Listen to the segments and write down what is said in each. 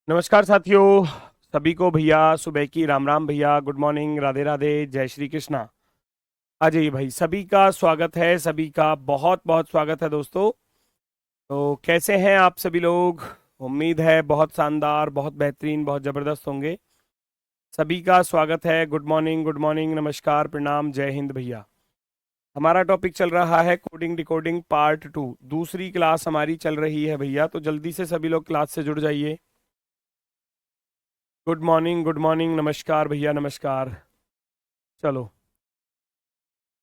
नमस्कार साथियों। सभी को भैया सुबह की राम राम भैया, गुड मॉर्निंग, राधे राधे, जय श्री कृष्णा। अजय भाई, सभी का स्वागत है, सभी का बहुत बहुत स्वागत है दोस्तों। तो कैसे हैं आप सभी लोग? उम्मीद है बहुत शानदार, बहुत बेहतरीन, बहुत ज़बरदस्त होंगे। सभी का स्वागत है। गुड मॉर्निंग, नमस्कार, प्रणाम, जय हिंद भैया। हमारा टॉपिक चल रहा है कोडिंग डिकोडिंग पार्ट 2। दूसरी क्लास हमारी चल रही है भैया, तो जल्दी से सभी लोग क्लास से जुड़ जाइए। गुड मॉर्निंग, नमस्कार भैया, नमस्कार। चलो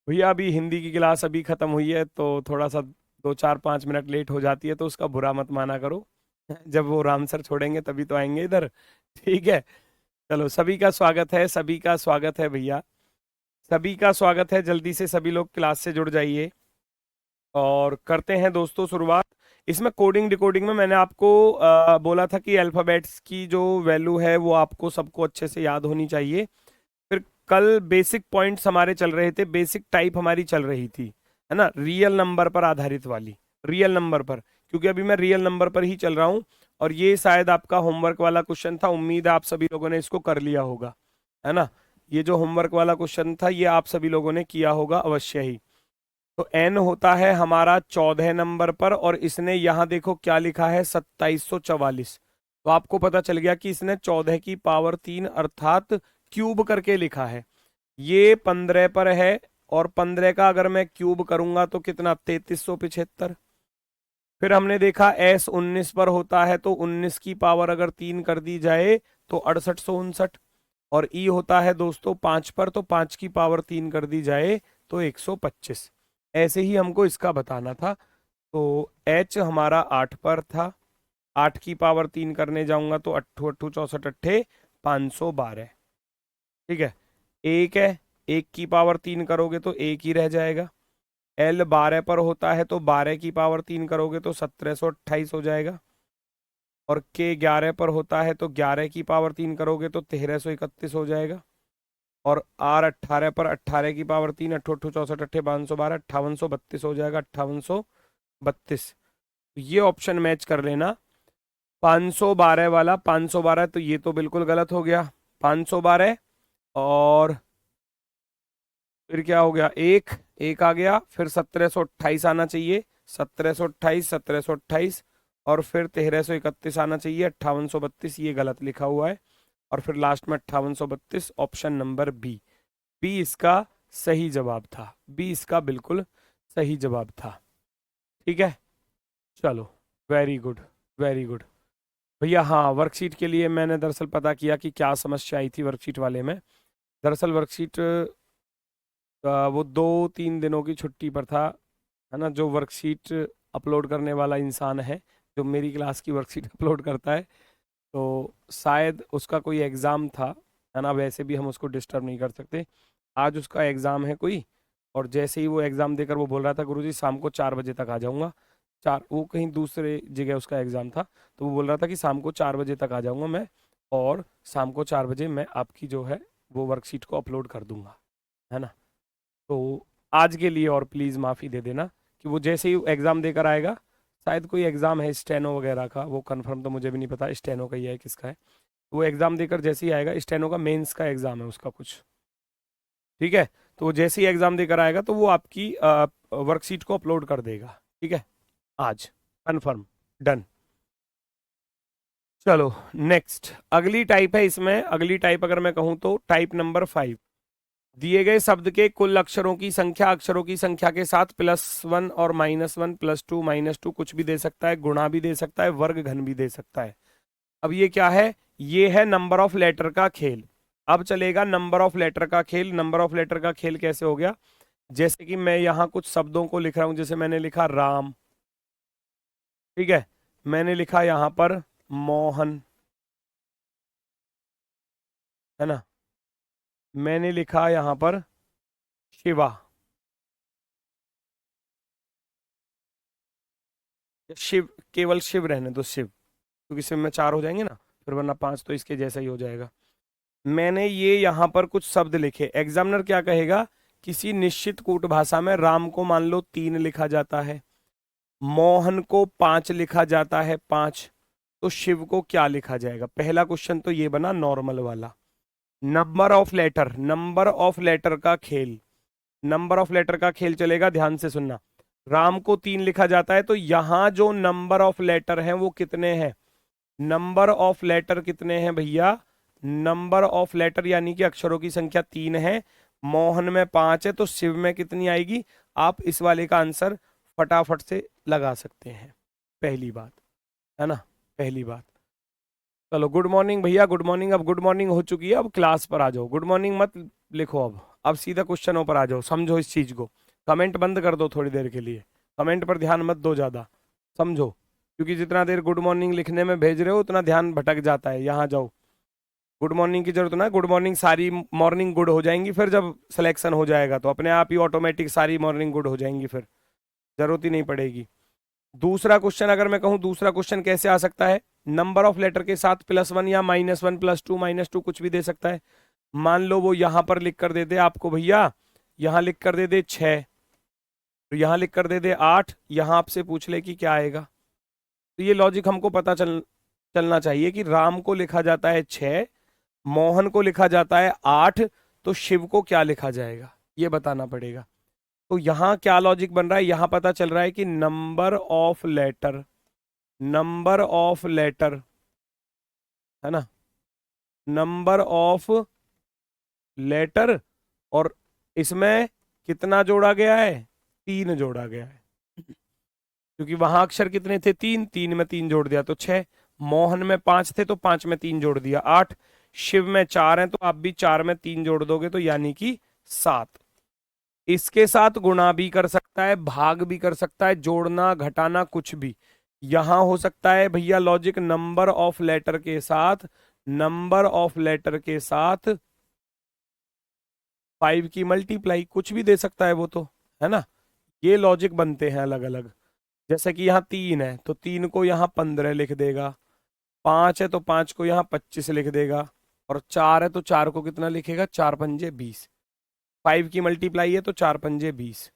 भैया, अभी हिंदी की क्लास अभी खत्म हुई है, तो थोड़ा सा 2 4 5 मिनट लेट हो जाती है, तो उसका बुरा मत माना करो। जब वो राम सर छोड़ेंगे तभी तो आएंगे इधर। ठीक है। चलो, सभी का स्वागत है, सभी का स्वागत है भैया, सभी का स्वागत है। जल्दी से सभी लोग क्लास से जुड़ जाइए और करते हैं दोस्तों शुरुआत। इसमें कोडिंग डिकोडिंग में मैंने आपको बोला था कि अल्फ़ाबेट्स की जो वैल्यू है वो आपको सबको अच्छे से याद होनी चाहिए। फिर कल बेसिक पॉइंट्स हमारे चल रहे थे, बेसिक टाइप हमारी चल रही थी, है ना, रियल नंबर पर आधारित वाली, रियल नंबर पर, क्योंकि अभी मैं रियल नंबर पर ही चल रहा हूँ। और ये शायद आपका होमवर्क वाला क्वेश्चन था, उम्मीद है आप सभी लोगों ने इसको कर लिया होगा, है ना। ये जो होमवर्क वाला क्वेश्चन था ये आप सभी लोगों ने किया होगा अवश्य ही। तो एन होता है हमारा 14 नंबर पर, और इसने यहाँ देखो क्या लिखा है, 2744। तो आपको पता चल गया कि इसने 14 की पावर 3 अर्थात क्यूब करके लिखा है। ये 15 पर है, और 15 का अगर मैं क्यूब करूंगा तो कितना, 3375। फिर हमने देखा एस 19 पर होता है, तो 19 की पावर अगर 3 कर दी जाए तो 6859। और ई होता है दोस्तों 5 पर, तो 5 की पावर 3 कर दी जाए तो 125। ऐसे ही हमको इसका बताना था। तो एच हमारा 8 पर था, 8 की पावर 3 करने जाऊंगा तो 8 8 64 अट्ठे 512। ठीक है। एक है, 1 की पावर 3 करोगे तो एक ही रह जाएगा। एल 12 पर होता है, तो 12 की पावर 3 करोगे तो 1728 हो जाएगा। और के 11 पर होता है, तो 11 की पावर 3 करोगे तो 1331 हो जाएगा। और आर 18 पर, 18 की पावर 3, 8 8 64 अट्ठे 512, 5832 हो जाएगा, 5832। तो ये ऑप्शन मैच कर लेना। 512 वाला, 512, तो ये तो बिल्कुल गलत हो गया। 512, और फिर क्या हो गया, एक, एक आ गया, फिर 1728 आना चाहिए, 1728, 1728, और फिर 1331 आना चाहिए, 5832, ये गलत लिखा हुआ है। और फिर लास्ट में 5832, ऑप्शन नंबर बी। बी इसका सही जवाब था, बी इसका बिल्कुल सही जवाब था। ठीक है। चलो, वेरी गुड, वेरी गुड भैया। हाँ, वर्कशीट के लिए मैंने दरअसल पता किया कि क्या समस्या आई थी वर्कशीट वाले में। दरअसल वर्कशीट वो 2 3 दिनों की छुट्टी पर था, है ना। जो वर्कशीट अपलोड करने वाला इंसान है, जो मेरी क्लास की वर्कशीट अपलोड करता है, तो शायद उसका कोई एग्ज़ाम था, है ना। वैसे भी हम उसको डिस्टर्ब नहीं कर सकते। आज उसका एग्ज़ाम है कोई, और जैसे ही वो एग्ज़ाम देकर वो बोल रहा था, गुरुजी शाम को 4 बजे तक आ जाऊँगा। चार, वो कहीं दूसरे जगह उसका एग्ज़ाम था, तो वो बोल रहा था कि शाम को 4 बजे तक आ जाऊँगा मैं, और शाम को 4 बजे मैं आपकी जो है वो वर्कशीट को अपलोड कर दूंगा, है ना। तो आज के लिए और प्लीज़ माफ़ी दे देना कि वो जैसे ही एग्ज़ाम देकर आएगा, शायद कोई एग्ज़ाम है स्टेनो वगैरह का, वो कंफर्म तो मुझे भी नहीं पता स्टेनो का ही है किसका है। वो एग्ज़ाम देकर जैसे ही आएगा, स्टेनो का मेंस का एग्ज़ाम है उसका कुछ। ठीक है। तो वो जैसे ही एग्ज़ाम देकर आएगा तो वो आपकी वर्कशीट को अपलोड कर देगा। ठीक है, आज कंफर्म, डन। चलो, नेक्स्ट अगली टाइप है इसमें। अगली टाइप अगर मैं कहूँ तो टाइप नंबर 5। दिए गए शब्द के कुल अक्षरों की संख्या, अक्षरों की संख्या के साथ +1 और -1, +2 -2 कुछ भी दे सकता है, गुणा भी दे सकता है, वर्ग घन भी दे सकता है। अब ये क्या है, ये है नंबर ऑफ लेटर का खेल। अब चलेगा नंबर ऑफ लेटर का खेल। नंबर ऑफ लेटर का खेल कैसे हो गया, जैसे कि मैं यहाँ कुछ शब्दों को लिख रहा हूं, जैसे मैंने लिखा राम, ठीक है, मैंने लिखा यहाँ पर मोहन, है ना, मैंने लिखा यहाँ पर शिवा, शिव, केवल शिव रहने दो, शिव, क्योंकि शिव में 4 हो जाएंगे ना, फिर वरना 5 तो इसके जैसा ही हो जाएगा। मैंने ये यहाँ पर कुछ शब्द लिखे। एग्जामिनर क्या कहेगा, किसी निश्चित कूट भाषा में राम को मान लो 3 लिखा जाता है, मोहन को 5 लिखा जाता है, 5, तो शिव को क्या लिखा जाएगा? पहला क्वेश्चन तो ये बना नॉर्मल वाला। Number of letter, number of letter का खेल, नंबर ऑफ लेटर का खेल चलेगा, ध्यान से सुनना। राम को 3 लिखा जाता है, तो यहां जो नंबर ऑफ लेटर हैं वो कितने हैं? नंबर ऑफ लेटर कितने हैं भैया? नंबर ऑफ लेटर यानी कि अक्षरों की संख्या 3 है, मोहन में 5 है, तो शिव में कितनी आएगी? आप इस वाले का आंसर फटाफट से लगा सकते हैं। पहली बात है ना, पहली बात। चलो गुड मॉर्निंग भैया, गुड मॉर्निंग। अब गुड मॉर्निंग हो चुकी है, अब क्लास पर आ जाओ। गुड मॉर्निंग मत लिखो, अब सीधा क्वेश्चनों पर आ जाओ। समझो इस चीज को, कमेंट बंद कर दो थोड़ी देर के लिए, कमेंट पर ध्यान मत दो ज्यादा, समझो। क्योंकि जितना देर गुड मॉर्निंग लिखने में भेज रहे हो उतना ध्यान भटक जाता है। यहाँ जाओ, गुड मॉर्निंग की जरूरत ना, गुड मॉर्निंग सारी मॉर्निंग गुड हो जाएंगी, फिर जब सिलेक्शन हो जाएगा तो अपने आप ही ऑटोमेटिक सारी मॉर्निंग गुड हो जाएंगी, फिर जरूरत ही नहीं पड़ेगी। दूसरा क्वेश्चन अगर मैं कहूं, दूसरा क्वेश्चन कैसे आ सकता है? नंबर ऑफ लेटर के साथ +1 या -1 +2 -2 कुछ भी दे सकता है। मान लो वो यहां पर लिख कर दे दे आपको भैया, यहां लिख कर दे दे 6, तो यहां लिख कर दे दे 8, यहां आपसे पूछ ले कि क्या आएगा। तो ये लॉजिक हमको पता चलना चाहिए कि राम को लिखा जाता है 6, मोहन को लिखा जाता है 8, तो शिव को क्या लिखा जाएगा ये बताना पड़ेगा। तो यहां क्या लॉजिक बन रहा है? यहां पता चल रहा है कि number of letter, number of letter है ना, नंबर ऑफ लेटर, और इसमें कितना जोड़ा गया है? 3 जोड़ा गया है, क्योंकि वहां अक्षर कितने थे? 3, 3 में 3 जोड़ दिया तो 6, मोहन में 5 थे तो 5 में 3 जोड़ दिया 8, शिव में 4 हैं तो आप भी 4 में 3 जोड़ दोगे तो यानी कि 7। इसके साथ गुणा भी कर सकता है, भाग भी कर सकता है, जोड़ना घटाना कुछ भी। यहां हो सकता है भैया लॉजिक नंबर ऑफ लेटर के साथ, नंबर ऑफ लेटर के साथ 5 की मल्टीप्लाई, कुछ भी दे सकता है वो तो, है ना। ये लॉजिक बनते हैं अलग अलग। जैसे कि यहाँ 3 है तो 3 को यहाँ 15 लिख देगा, 5 है तो 5 को यहाँ 25 लिख देगा, और 4 है तो 4 को कितना लिखेगा? 4 पंजे 20। 5 की मल्टीप्लाई है तो 4 पंजे 20।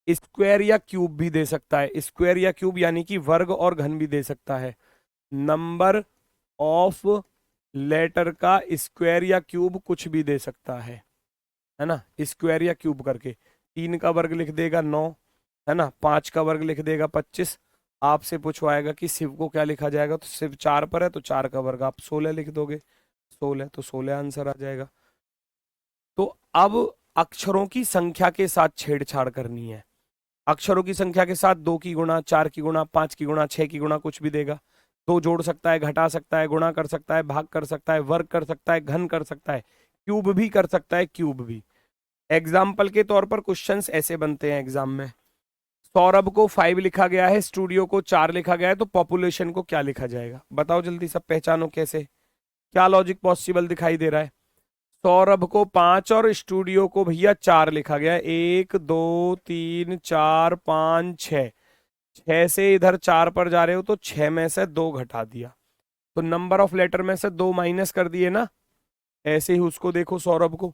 स्क्वायर या क्यूब भी दे सकता है, स्क्वायर या क्यूब यानी कि वर्ग और घन भी दे सकता है। नंबर ऑफ लेटर का स्क्वायर या क्यूब कुछ भी दे सकता है ना, स्क्वायर या क्यूब करके। 3 का वर्ग लिख देगा 9, है ना, 5 का वर्ग लिख देगा 25। आपसे पूछवाएगा कि शिव को क्या लिखा जाएगा, तो शिव 4 पर है तो 4 का वर्ग आप 16 लिख दोगे, 16 तो 16 आंसर आ जाएगा। तो अब अक्षरों की संख्या के साथ छेड़छाड़ करनी है। अक्षरों की संख्या के साथ 2 की गुणा, 4 की गुणा, 5 की गुणा, 6 की गुणा कुछ भी देगा। 2 जोड़ सकता है, घटा सकता है, गुणा कर सकता है, भाग कर सकता है, वर्ग कर सकता है, घन कर सकता है, क्यूब भी कर सकता है, क्यूब भी। एग्जाम्पल के तौर पर क्वेश्चंस ऐसे बनते हैं एग्जाम में। सौरभ को 5 लिखा गया है, स्टूडियो को 4 लिखा गया है, तो पॉपुलेशन को क्या लिखा जाएगा? बताओ जल्दी, सब पहचानो कैसे, क्या लॉजिक पॉसिबल दिखाई दे रहा है? सौरभ को 5 और स्टूडियो को भैया 4 लिखा गया है। 1 2 3 4 5 6, 6 से इधर 4 पर जा रहे हो तो 6 में से 2 घटा दिया, तो नंबर ऑफ लेटर में से 2 माइनस कर दिए ना। ऐसे ही उसको देखो सौरभ को,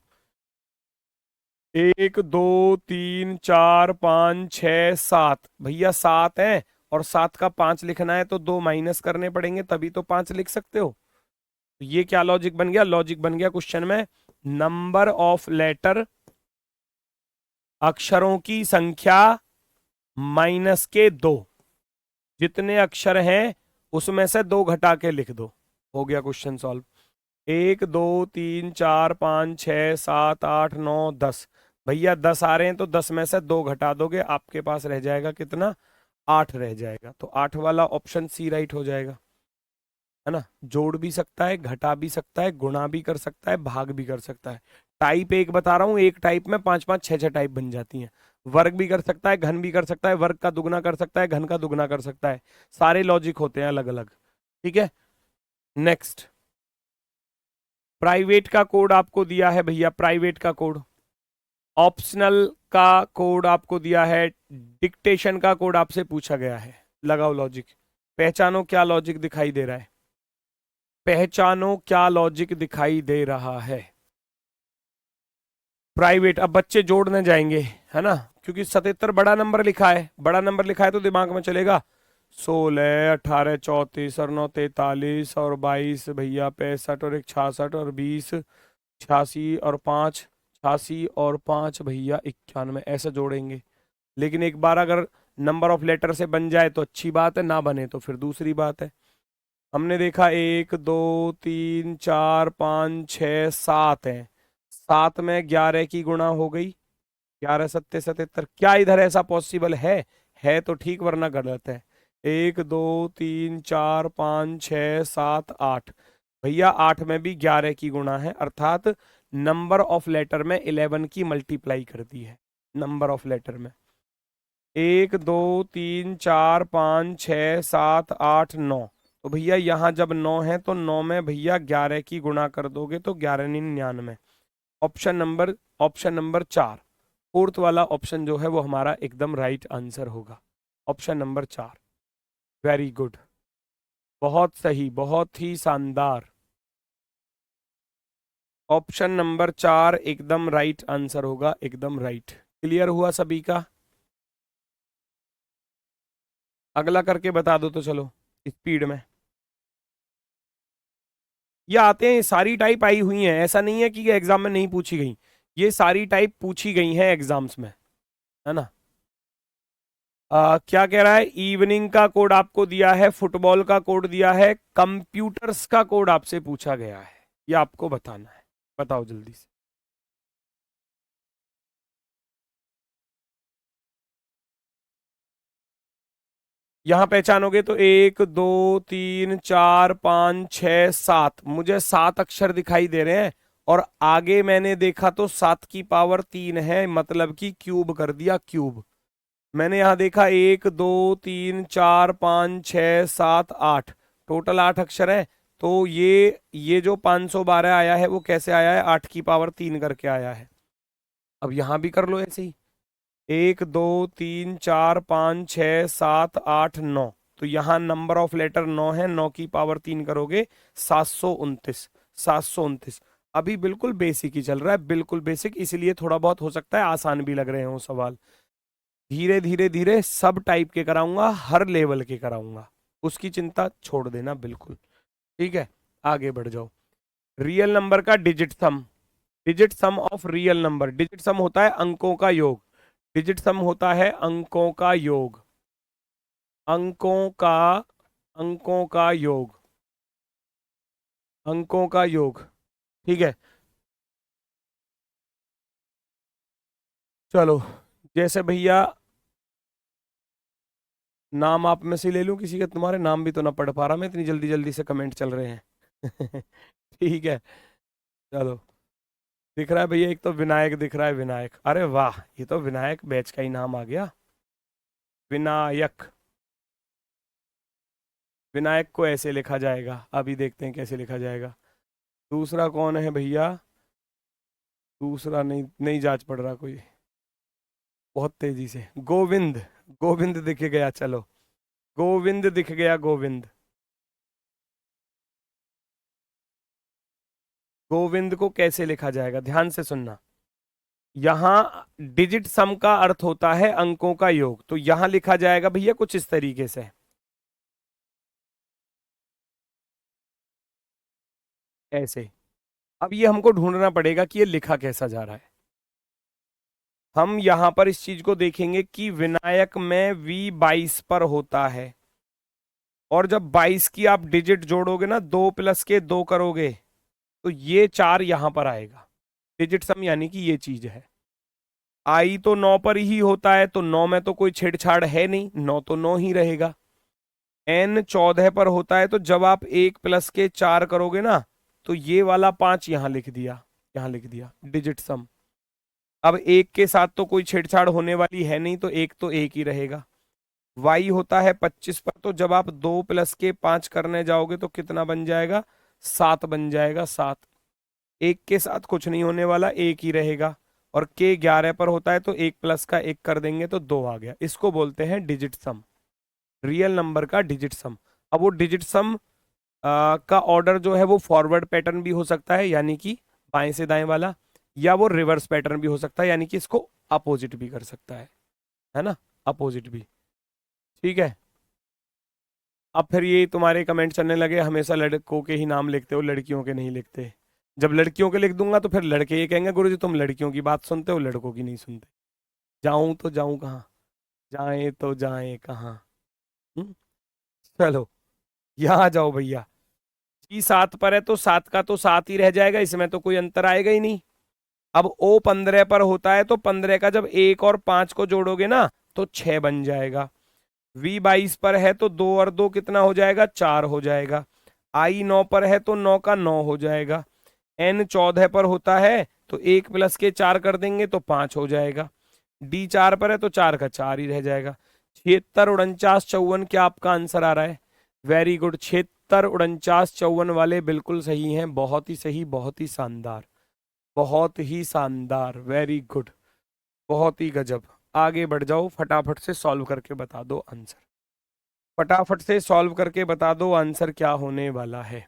1 2 3 4 5 6 7, भैया 7 है और 7 का 5 लिखना है तो 2 माइनस करने पड़ेंगे तभी तो 5 लिख सकते हो। तो ये क्या लॉजिक बन गया? लॉजिक बन गया क्वेश्चन में नंबर ऑफ लेटर, अक्षरों की संख्या माइनस के 2, जितने अक्षर हैं उसमें से 2 घटा के लिख दो, हो गया क्वेश्चन सॉल्व। 1 2 3 4 5 6 7 8 9 10, भैया 10 आ रहे हैं तो 10 में से 2 घटा दोगे, आपके पास रह जाएगा कितना? 8 रह जाएगा। तो 8 वाला ऑप्शन सी राइट हो जाएगा, है ना। जोड़ भी सकता है, घटा भी सकता है, गुणा भी कर सकता है, भाग भी कर सकता है। टाइप एक बता रहा हूं, एक टाइप में 5 5 6 6 टाइप बन जाती हैं। वर्ग भी कर सकता है, घन भी कर सकता है, वर्ग का दुगना कर सकता है, घन का दुगना कर सकता है, सारे लॉजिक होते हैं अलग अलग। ठीक है, नेक्स्ट। प्राइवेट का कोड आपको दिया है भैया, प्राइवेट का कोड। ऑप्शनल का कोड आपको दिया है, डिक्टेशन का कोड आपसे पूछा गया है। लगाओ लॉजिक, पहचानो क्या लॉजिक दिखाई दे रहा है, पहचानो क्या लॉजिक दिखाई दे रहा है। प्राइवेट, अब बच्चे जोड़ने जाएंगे, है ना, क्योंकि 77 बड़ा नंबर लिखा है, बड़ा नंबर लिखा है तो दिमाग में चलेगा 16, 18, 34 और 9 43 और 22 भैया 65 और 1 66 और 20 86 और 5 86 और 5 भैया 91, ऐसे जोड़ेंगे। लेकिन एक बार अगर नंबर ऑफ लेटर से बन जाए तो अच्छी बात है, ना बने तो फिर दूसरी बात है। हमने देखा 1 2 3 4 5 6 7 है, 7 में 11 की गुणा हो गई, 11 सत्ते 77। क्या इधर ऐसा पॉसिबल है तो ठीक वरना गलत है। 1 2 3 4 5 6 7 8 भैया 8 में भी 11 की गुणा है, अर्थात नंबर ऑफ लेटर में 11 की मल्टीप्लाई कर दी है। नंबर ऑफ लेटर में 1 2 3 4 5 6 7 8 9, तो भैया यहाँ जब 9 है तो 9 में भैया 11 की गुणा कर दोगे तो 1199। ऑप्शन नंबर 4, फोर्थ वाला ऑप्शन जो है वो हमारा एकदम राइट आंसर होगा। ऑप्शन नंबर 4, वेरी गुड, बहुत सही, बहुत ही शानदार। ऑप्शन नंबर 4 एकदम राइट आंसर होगा, एकदम राइट। क्लियर हुआ सभी का? अगला करके बता दो तो चलो स्पीड में। ये आते हैं, सारी टाइप आई हुई हैं, ऐसा नहीं है कि एग्जाम में नहीं पूछी गई, ये सारी टाइप पूछी गई हैं एग्जाम्स में, है ना। क्या कह रहा है? इवनिंग का कोड आपको दिया है, फुटबॉल का कोड दिया है, कंप्यूटर्स का कोड आपसे पूछा गया है, ये आपको बताना है। बताओ जल्दी से। यहां पहचानोगे तो 1 2 3 4 5 6 7, मुझे 7 अक्षर दिखाई दे रहे हैं, और आगे मैंने देखा तो 7 की पावर 3 है, मतलब कि क्यूब कर दिया, क्यूब। मैंने यहां देखा 1 2 3 4 5 6 7 8, टोटल 8 अक्षर है। तो ये जो 512 आया है वो कैसे आया है? 8 की पावर 3 करके आया है। अब यहां भी कर लो ऐसे ही, 1 2 3 4 5 6 7 8 9, तो यहाँ नंबर ऑफ लेटर 9 है, 9 की पावर 3 करोगे 729, 729। अभी बिल्कुल बेसिक ही चल रहा है, बिल्कुल बेसिक, इसलिए थोड़ा बहुत हो सकता है आसान भी लग रहे हो सवाल। धीरे धीरे धीरे सब टाइप के कराऊंगा, हर लेवल के कराऊंगा, उसकी चिंता छोड़ देना बिल्कुल। ठीक है, आगे बढ़ जाओ। रियल नंबर का digit some, digit some of real number, digit सम होता है अंकों का योग, डिजिट सम होता है अंकों का योग, अंकों का अंकों का योग, अंकों का योग। ठीक है, चलो, जैसे भैया नाम आप में से ले लूं किसी का, तुम्हारे नाम भी तो ना पढ़ पा रहा मैं, इतनी जल्दी जल्दी से कमेंट चल रहे हैं। ठीक है, चलो। दिख रहा है भैया, एक तो विनायक दिख रहा है, विनायक, अरे वाह, ये तो विनायक बैच का ही नाम आ गया, विनायक। विनायक को ऐसे लिखा जाएगा, अभी देखते हैं कैसे लिखा जाएगा। दूसरा कौन है भैया? दूसरा नहीं, नहीं जांच पड़ रहा कोई, बहुत तेजी से। गोविंद, गोविंद दिख गया, चलो, गोविंद दिख गया, गोविंद। गोविंद को कैसे लिखा जाएगा, ध्यान से सुनना। यहां डिजिट सम का अर्थ होता है अंकों का योग, तो यहां लिखा जाएगा भैया कुछ इस तरीके से, ऐसे। अब ये हमको ढूंढना पड़ेगा कि ये लिखा कैसा जा रहा है। हम यहां पर इस चीज को देखेंगे कि विनायक में V22 पर होता है, और जब 22 की आप डिजिट जोड़ोगे ना, 2 प्लस के 2 करोगे, तो ये 4 यहां पर आएगा। डिजिट सम यानी कि ये चीज है। आई तो 9 पर ही होता है, तो 9 में तो कोई छेड़छाड़ है नहीं, 9 तो 9 ही रहेगा। N 14 पर होता है, तो जब आप 1 प्लस के 4 करोगे ना, तो ये वाला 5 यहां लिख दिया, यहां लिख दिया डिजिट सम। अब एक के साथ तो कोई छेड़छाड़ होने वाली है नहीं, तो एक ही रहेगा। वाई होता है 25 पर, तो जब आप 2 प्लस के 5 करने जाओगे तो कितना बन जाएगा? 7 बन जाएगा, 7। एक के साथ कुछ नहीं होने वाला, एक ही रहेगा। और के 11 पर होता है, तो 1 प्लस का 1 कर देंगे तो 2 आ गया। इसको बोलते हैं डिजिट सम, रियल नंबर का डिजिट सम। अब वो डिजिट सम का ऑर्डर जो है वो फॉरवर्ड पैटर्न भी हो सकता है, यानी कि बाएं से दाएं वाला, या वो रिवर्स पैटर्न भी हो सकता है, यानी कि इसको अपोजिट भी कर सकता है ना, अपोजिट भी। ठीक है, अब फिर ये तुम्हारे कमेंट चलने लगे हमेशा लड़कों के ही नाम लिखते हो, लड़कियों के नहीं लिखते। जब लड़कियों के लिख दूंगा तो फिर लड़के ये कहेंगे गुरुजी तुम लड़कियों की बात सुनते हो, लड़कों की नहीं सुनते। जाऊं तो जाऊं कहाँ, जाएं तो जाएं कहाँ। हम्म? चलो यहाँ आ जाओ भैया। जी 7 पर है तो 7 का तो 7 ही रह जाएगा, इसमें तो कोई अंतर आएगा ही नहीं। अब ओ 15 पर होता है तो 15 का जब 1 और 5 को जोड़ोगे ना तो 6 बन जाएगा। वी 22 पर है तो 2 और 2 कितना हो जाएगा, 4 हो जाएगा। आई 9 पर है तो 9 का 9 हो जाएगा। एन 14 पर होता है तो 1 प्लस के 4 कर देंगे तो 5 हो जाएगा। डी 4 पर है तो 4 का 4 ही रह जाएगा। 76 49 54 क्या आपका आंसर आ रहा है? वेरी गुड, 76 49 54 वाले बिल्कुल सही हैं, बहुत ही सही, बहुत ही शानदार, बहुत ही शानदार, वेरी गुड, बहुत ही गजब। आगे बढ़ जाओ, फटाफट से सॉल्व करके बता दो आंसर, फटाफट से सॉल्व करके बता दो आंसर क्या होने वाला है।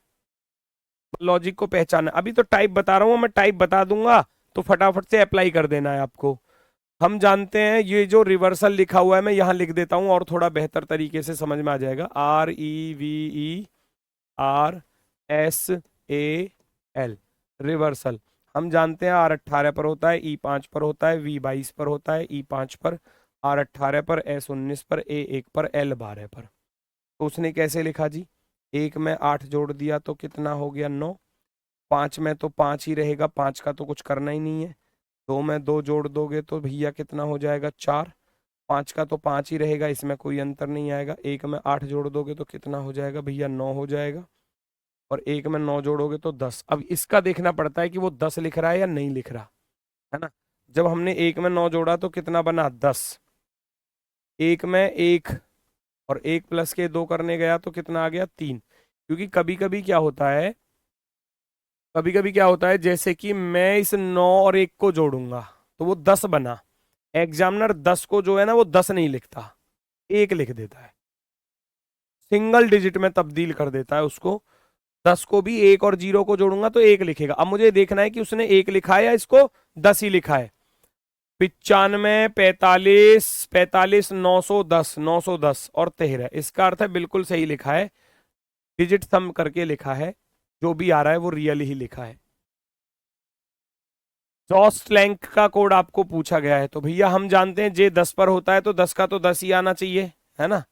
लॉजिक को पहचाना, अभी तो टाइप बता रहा हूं मैं, टाइप बता दूंगा तो फटाफट से अप्लाई कर देना है आपको। हम जानते हैं ये जो रिवर्सल लिखा हुआ है मैं यहां लिख देता हूं और थोड़ा बेहतर तरीके से समझ में आ जाएगा। REVERSAL, reversal. हम जानते हैं R18 पर होता है, E5 पर होता है, V22 पर होता है, E5 पर, R18 पर, S19 पर, A1 पर, L12 पर। तो उसने कैसे लिखा जी? 1 में 8 जोड़ दिया तो कितना हो गया, 9। 5 में तो 5 ही रहेगा, 5 का तो कुछ करना ही नहीं है। 2 में 2 जोड़ दोगे तो भैया कितना हो जाएगा, 4। 5 का तो 5 ही रहेगा, इसमें कोई अंतर नहीं आएगा। 1 में 8 जोड़ दोगे तो कितना हो जाएगा भैया, 9 हो जाएगा। और 1 में 9 जोड़ोगे तो 10। अब इसका देखना पड़ता है कि वो 10 लिख रहा है या नहीं लिख रहा है ना। जब हमने 1 में 9 जोड़ा तो कितना बना, 10। 1 में 1 और 1 प्लस के 2 करने गया तो कितना आ गया, 3। क्योंकि कभी कभी क्या होता है, कभी कभी क्या होता है, जैसे कि मैं इस 9 और 1 को जोड़ूंगा तो वो 10 बना। एग्जामिनर 10 को जो है ना वो 10 नहीं लिखता, 1 लिख देता है, सिंगल डिजिट में तब्दील कर देता है उसको। 10 को भी 1 और 0 को जोड़ूंगा तो 1 लिखेगा। अब मुझे देखना है कि उसने 1 लिखा है या इसको 10 ही लिखा है। 95 45 45 910 910 और 13, इसका अर्थ है बिल्कुल सही लिखा है, डिजिट सम करके लिखा है, जो भी आ रहा है वो रियल ही लिखा है। जॉस लैंक का कोड आपको पूछा गया है तो भैया हम जानते हैं जे 10 पर होता है तो 10 का तो 10 ही आना चाहिए, है ना।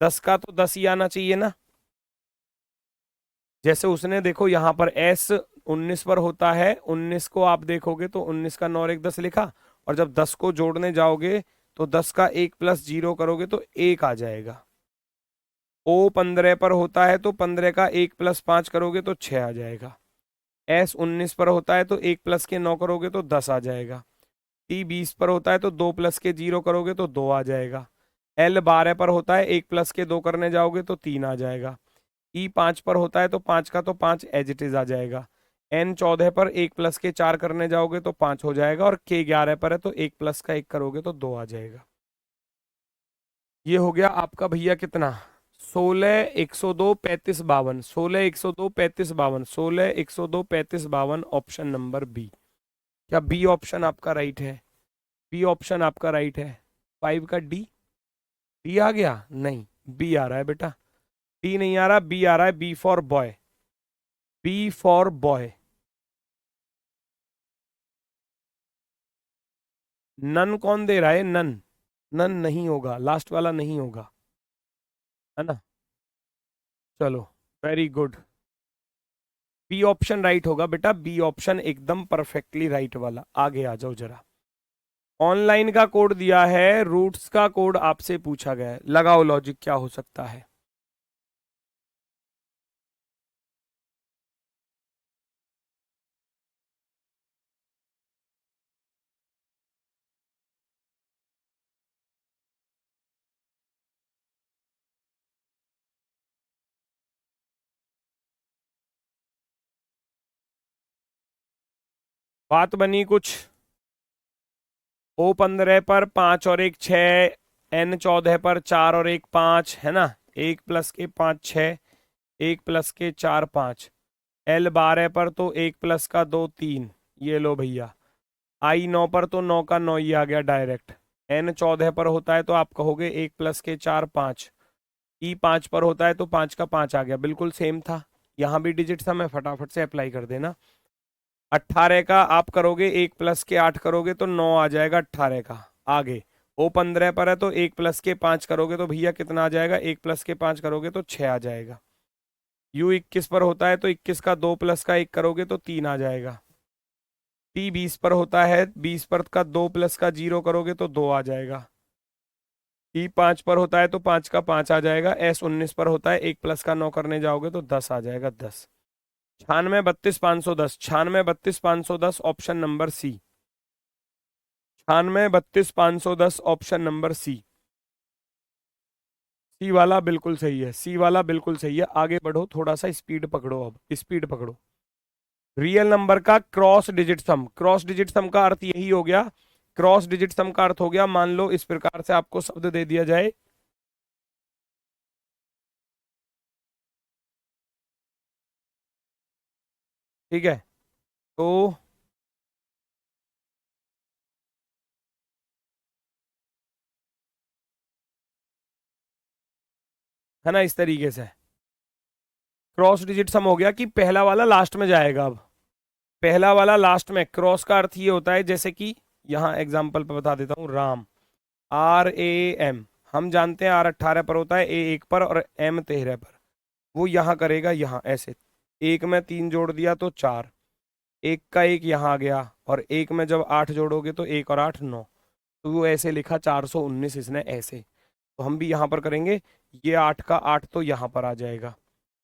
10 का तो 10 ही आना चाहिए ना। जैसे उसने देखो यहाँ पर S19 पर होता है, 19 को आप देखोगे तो 19 का 9 और 1 10 लिखा, और जब 10 को जोड़ने जाओगे तो 10 का 1 प्लस 0 करोगे तो 1 आ जाएगा। O 15 पर होता है तो 15 का 1 प्लस 5 करोगे तो 6 आ जाएगा। S19 पर होता है तो 1 प्लस के 9 करोगे तो 10 आ जाएगा। T 20 पर होता है तो 2 प्लस के 0 करोगे तो 2 आ जाएगा। L 12 पर होता है 1 प्लस के 2 करने जाओगे तो 3 आ जाएगा। E5 पर होता है तो 5 का तो 5 एज इट इज आ जाएगा। N 14 पर 1 प्लस के 4 करने जाओगे तो 5 हो जाएगा, और K 11 पर है तो 1 प्लस का 1 करोगे तो 2 आ जाएगा। ये हो गया आपका भैया कितना, 16 102 35 52, 16 102 35 52, 16 102 35 52, ऑप्शन नंबर बी। क्या बी ऑप्शन आपका राइट है? बी ऑप्शन आपका राइट है। 5 का डी, डी आ गया नहीं, बी आ रहा है बेटा, डी नहीं आ रहा, बी आ रहा है, B for boy, B for boy. नन कौन दे रहा है, नन, नन नहीं होगा, लास्ट वाला नहीं होगा, है ना। चलो very good, B option right होगा बेटा, बी ऑप्शन एकदम परफेक्टली राइट वाला। आगे आ जाओ जरा। ऑनलाइन का कोड दिया है, रूट्स का कोड आपसे पूछा गया है, लगाओ लॉजिक क्या हो सकता है। बात बनी कुछ। O 15 पर 5 और 1 6, N 14 पर 4 और 1 5, है ना। 1 प्लस के 5 6, 1 प्लस के 4 5। L 12 पर तो 1 प्लस का 2 3, ये लो भैया। I 9 पर तो 9 का 9 ही आ गया डायरेक्ट। N 14 पर होता है तो आप कहोगे 1 प्लस के 4 5, ई 5 पर होता है तो 5 का 5 आ गया, बिल्कुल सेम था। यहाँ भी डिजिट सम है, फटाफट से अप्लाई कर देना। 18 का आप करोगे 1 प्लस के 8 करोगे तो 9 आ जाएगा 18 का। आगे ओ 15 पर है तो 1 प्लस के 5 करोगे तो भैया कितना आ जाएगा, 1 प्लस के 5 करोगे तो 6 आ जाएगा। यू 21 पर होता है तो 21 का 2 प्लस का 1 करोगे तो 3 आ जाएगा। टी 20 पर होता है, 20 पर का 2 प्लस का 0 करोगे तो 2 आ जाएगा। टी 5 पर होता है तो 5 का 5 आ जाएगा। एस 19 पर होता है 1 प्लस का 9 करने जाओगे तो 10 आ जाएगा, 10। 96 32 510, 96 32 510 option number C. 96 32 510 option number C. C वाला बिल्कुल सही है, सी वाला बिल्कुल सही है। आगे बढ़ो, थोड़ा सा स्पीड पकड़ो, अब स्पीड पकड़ो। रियल नंबर का क्रॉस डिजिट सम, क्रॉस डिजिट सम का अर्थ यही हो गया। क्रॉस डिजिट सम का अर्थ हो गया, मान लो इस प्रकार से आपको शब्द दे दिया जाए, ठीक है, तो है ना, इस तरीके से क्रॉस डिजिट सम हो गया कि पहला वाला लास्ट में जाएगा। अब पहला वाला लास्ट में, क्रॉस का अर्थ ये होता है, जैसे कि यहाँ एग्जाम्पल पे बता देता हूँ, राम, RAM, हम जानते हैं R 18 पर होता है, A 1 पर और M 13 पर। वो यहाँ करेगा, यहाँ ऐसे, एक में 3 जोड़ दिया तो 4, एक का एक यहाँ आ गया, और एक में जब 8 जोड़ोगे तो 1 और 8 9, तो वो ऐसे लिखा 419 इसने ऐसे। तो हम भी यहाँ पर करेंगे, ये 8 का 8 तो यहाँ पर आ जाएगा,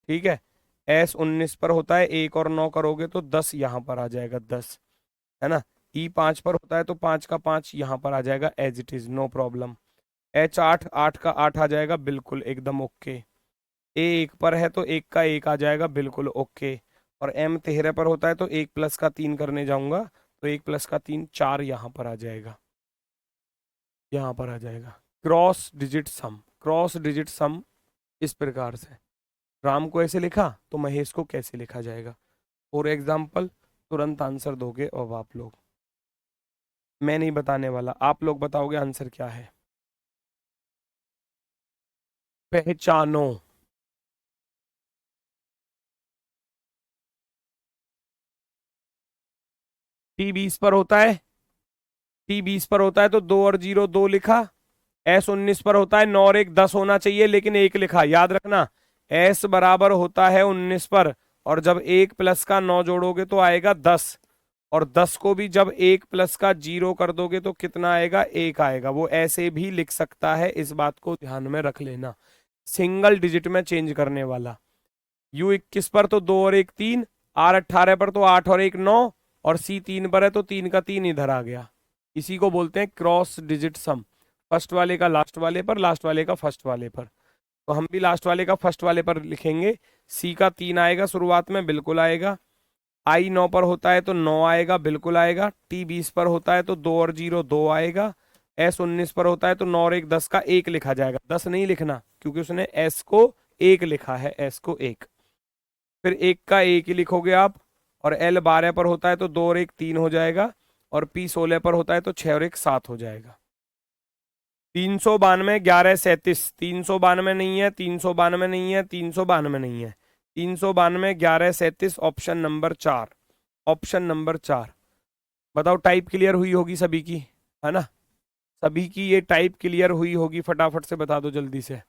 ठीक है। S 19 पर होता है, 1 और 9 करोगे तो 10 यहाँ पर आ जाएगा, 10, है ना। E 5 पर होता है तो 5 का 5 यहाँ पर आ जाएगा, as it is, no problem. H 8, 8 का 8 आ जाएगा, बिल्कुल एकदम ओके। A 1 पर है तो 1 का 1 आ जाएगा, बिल्कुल ओके। और M 13 पर होता है तो 1 प्लस का 3 करने जाऊंगा तो 1 प्लस का 3 4 यहाँ पर आ जाएगा, यहाँ पर आ जाएगा। क्रॉस डिजिट सम, क्रॉस डिजिट सम इस प्रकार से। राम को ऐसे लिखा तो महेश को कैसे लिखा जाएगा? फॉर एग्जाम्पल, तुरंत आंसर दोगे अब आप लोग, मैं नहीं बताने वाला, आप लोग बताओगे आंसर क्या है। पहचानो। टी 20 पर होता है, टी 20 पर होता है तो 2 और 0 2 लिखा। S 19 पर होता है, 9 और 1 10 होना चाहिए लेकिन 1 लिखा, याद रखना। S बराबर होता है 19 पर, और जब 1 प्लस का 9 जोड़ोगे तो आएगा 10, और 10 को भी जब 1 प्लस का 0 कर दोगे तो कितना आएगा, 1 आएगा। वो ऐसे भी लिख सकता है, इस बात को ध्यान में रख लेना, सिंगल डिजिट में चेंज करने वाला। U 21 पर तो 2 और 1 3, R 18 पर तो 8 और 1 9, और C 3 पर है तो 3 का 3 इधर आ गया। इसी को बोलते हैं क्रॉस डिजिट सम, फर्स्ट वाले का लास्ट वाले पर, लास्ट वाले का फर्स्ट वाले पर। तो हम भी लास्ट वाले का फर्स्ट वाले पर लिखेंगे। C का 3 आएगा शुरुआत में, बिल्कुल आएगा। I 9 पर होता है तो 9 आएगा, बिल्कुल आएगा। T 20 पर होता है तो 2 और 0 2 आएगा। S 19 पर होता है तो 9 और 1 10 का 1 लिखा जाएगा, 10 नहीं लिखना क्योंकि उसने S को 1 लिखा है, S को 1। फिर 1 का 1 ही लिखोगे आप। और L 12 पर होता है तो 2 और 1 3 हो जाएगा। और P 16 पर होता है तो 6 और 1 7 हो जाएगा। 392 11 37, 392 नहीं है, 392 नहीं है, 392 नहीं है, 392 11 37 ऑप्शन नंबर 4, ऑप्शन नंबर 4। बताओ, टाइप क्लियर हुई होगी सभी की, है ना? सभी की ये टाइप क्लियर हुई होगी, फटाफट से बता दो जल्दी से,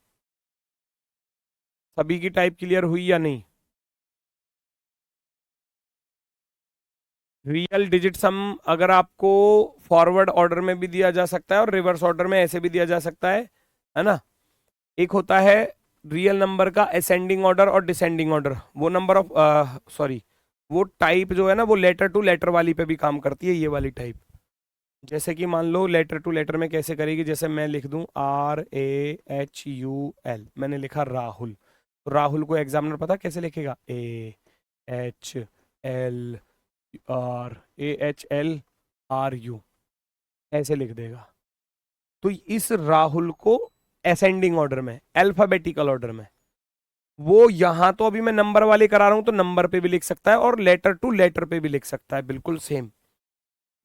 सभी की टाइप क्लियर हुई या नहीं? रियल डिजिट सम अगर आपको फॉरवर्ड ऑर्डर में भी दिया जा सकता है और रिवर्स ऑर्डर में ऐसे भी दिया जा सकता है ना। एक होता है रियल नंबर का असेंडिंग ऑर्डर और डिसेंडिंग ऑर्डर, वो नंबर ऑफ सॉरी, वो टाइप जो है ना, वो लेटर टू लेटर वाली पे भी काम करती है, ये वाली टाइप। जैसे कि मान लो लेटर टू लेटर में कैसे करेगी, जैसे मैं लिख दूं RAHUL, मैंने लिखा राहुल, तो राहुल को एग्जामिनर पता कैसे लिखेगा, AHLRAHLRU, ऐसे लिख देगा। तो इस राहुल को असेंडिंग ऑर्डर में, अल्फाबेटिकल ऑर्डर में, वो यहां तो अभी मैं नंबर वाले करा रहा हूं तो नंबर पे भी लिख सकता है और लेटर टू लेटर पे भी लिख सकता है, बिल्कुल सेम,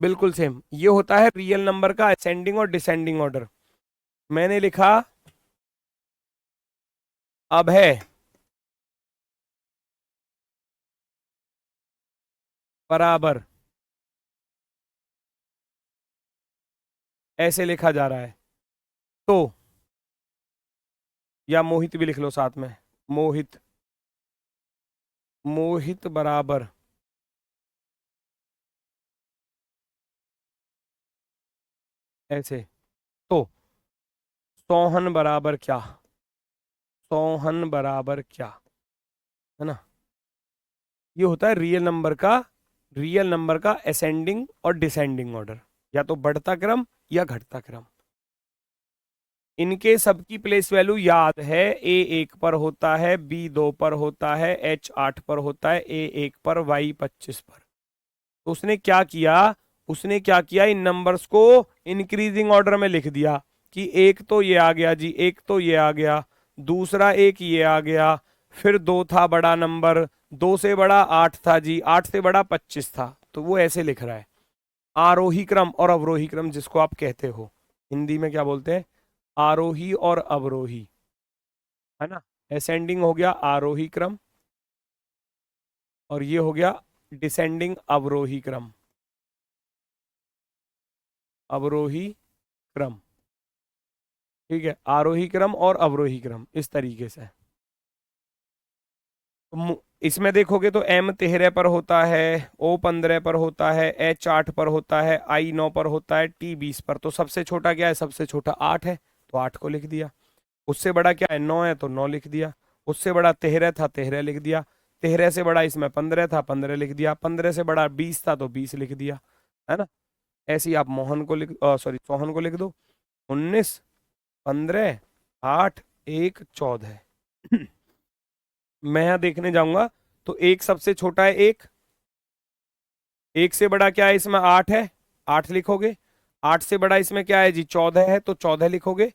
बिल्कुल सेम। ये होता है रियल नंबर का असेंडिंग और डिसेंडिंग ऑर्डर। मैंने लिखा अब है बराबर, ऐसे लिखा जा रहा है तो, या मोहित भी लिख लो साथ में, मोहित, मोहित बराबर ऐसे, तो सोहन बराबर क्या, सोहन बराबर क्या, है ना। ये होता है रियल नंबर का, रियल नंबर का असेंडिंग और डिसेंडिंग ऑर्डर, या तो बढ़ता क्रम या घटता क्रम। इनके सबकी प्लेस वैल्यू याद है, ए 1 पर होता है, बी 2 पर होता है, एच 8 पर होता है, ए 1 पर, वाई 25 पर। तो उसने क्या किया, उसने क्या किया, इन नंबर्स को इंक्रीजिंग ऑर्डर में लिख दिया कि एक तो ये आ गया जी, एक तो ये आ गया, दूसरा एक ये आ गया, फिर दो था बड़ा नंबर, दो से बड़ा 8 था जी, 8 से बड़ा 25 था। तो वो ऐसे लिख रहा है, आरोही क्रम और अवरोही क्रम जिसको आप कहते हो, हिंदी में क्या बोलते हैं, आरोही और अवरोही, है ना। असेंडिंग हो गया आरोही क्रम, और ये हो गया डिसेंडिंग अवरोही क्रम, अवरोही क्रम, ठीक है, आरोही क्रम और अवरोही क्रम इस तरीके से। इसमें देखोगे तो एम 13 पर होता है, ओ 15 पर होता है, एच 8 पर होता है, आई 9 पर होता है, टी 20 पर। तो सबसे छोटा क्या है, सबसे छोटा 8 है, तो 8 को लिख दिया। उससे बड़ा क्या है, 9 है, तो 9 लिख दिया। उससे बड़ा 13 था, 13 लिख दिया। 13 से बड़ा इसमें 15 था, 15 लिख दिया। 15 से बड़ा 20 था, तो 20 लिख दिया, है ना। ऐसे ही आप मोहन को लिख, सॉरी सोहन को लिख दो, 19, 15, 8, 1, 14। मैं यहां देखने जाऊंगा तो एक सबसे छोटा है, एक से बड़ा क्या है, इसमें 8 है, 8 लिखोगे। 8 से बड़ा इसमें क्या है जी, 14 है, तो 14 लिखोगे।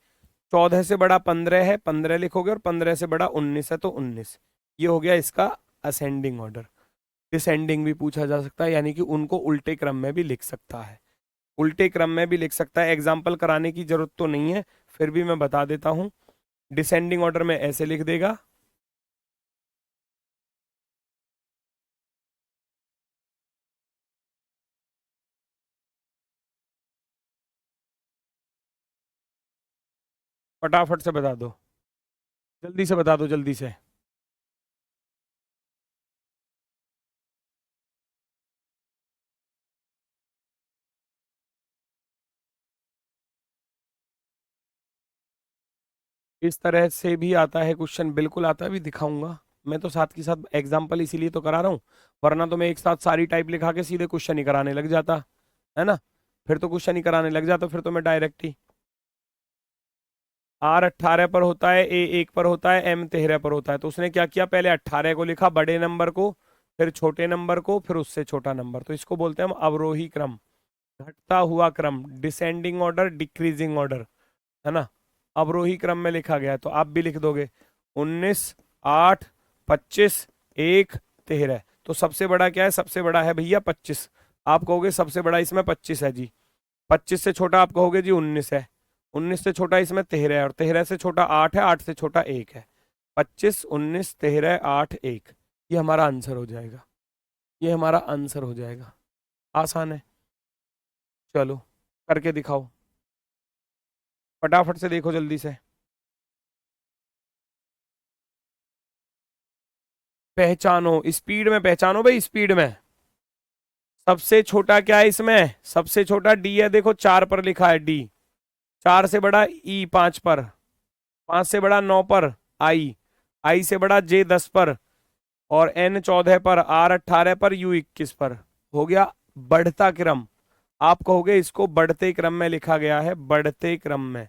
14 से बड़ा 15 है, 15 लिखोगे। और 15 से बड़ा 19 है, तो 19। ये हो गया इसका असेंडिंग ऑर्डर। डिसेंडिंग भी पूछा जा सकता है, यानी कि उनको उल्टे क्रम में भी लिख सकता है, उल्टे क्रम में भी लिख सकता है। एग्जाम्पल कराने की जरूरत तो नहीं है, फिर भी मैं बता देता हूं। डिसेंडिंग ऑर्डर में ऐसे लिख देगा, फटाफट से बता दो, जल्दी से बता दो, जल्दी से। इस तरह से भी आता है क्वेश्चन, बिल्कुल आता है, भी दिखाऊंगा। मैं तो साथ के साथ एग्जाम्पल इसीलिए तो करा रहा हूँ, वरना तो मैं एक साथ सारी टाइप लिखा के सीधे क्वेश्चन ही कराने लग जाता, है ना। फिर तो क्वेश्चन ही कराने लग जाता, फिर तो मैं डायरेक्ट ही। आर 18 पर होता है, ए 1 पर होता है, एम 13 पर होता है। तो उसने क्या किया, पहले 18 को लिखा, बड़े नंबर को, फिर छोटे नंबर को, फिर उससे छोटा नंबर। तो इसको बोलते हैं हम अवरोही क्रम, घटता हुआ क्रम, डिसेंडिंग ऑर्डर, डिक्रीजिंग ऑर्डर, है ना। अवरोही क्रम में लिखा गया है, तो आप भी लिख दोगे 19, 8, 25, 1, 13। तो सबसे बड़ा क्या है, सबसे बड़ा है भैया 25। आप कहोगे सबसे बड़ा इसमें 25 है जी। 25 से छोटा आप कहोगे जी 19 है। 19 से छोटा इसमें 13 है, और 13 से छोटा 8 है, 8 से छोटा 1 है। 25, 19, 13, 8, 1, ये हमारा आंसर हो जाएगा, ये हमारा आंसर हो जाएगा। आसान है, चलो करके दिखाओ, फटाफट से देखो जल्दी से। पहचानो, स्पीड में पहचानो भाई, स्पीड में। सबसे छोटा क्या है इसमें, सबसे छोटा डी है, देखो 4 पर लिखा है डी। 4 से बड़ा ई 5 पर, 5 से बड़ा 9 पर आई, आई से बड़ा जे 10 पर, और एन 14 पर, आर 18 पर, यू 21 पर। हो गया बढ़ता क्रम। आप कहोगे इसको बढ़ते क्रम में लिखा गया है, बढ़ते क्रम में,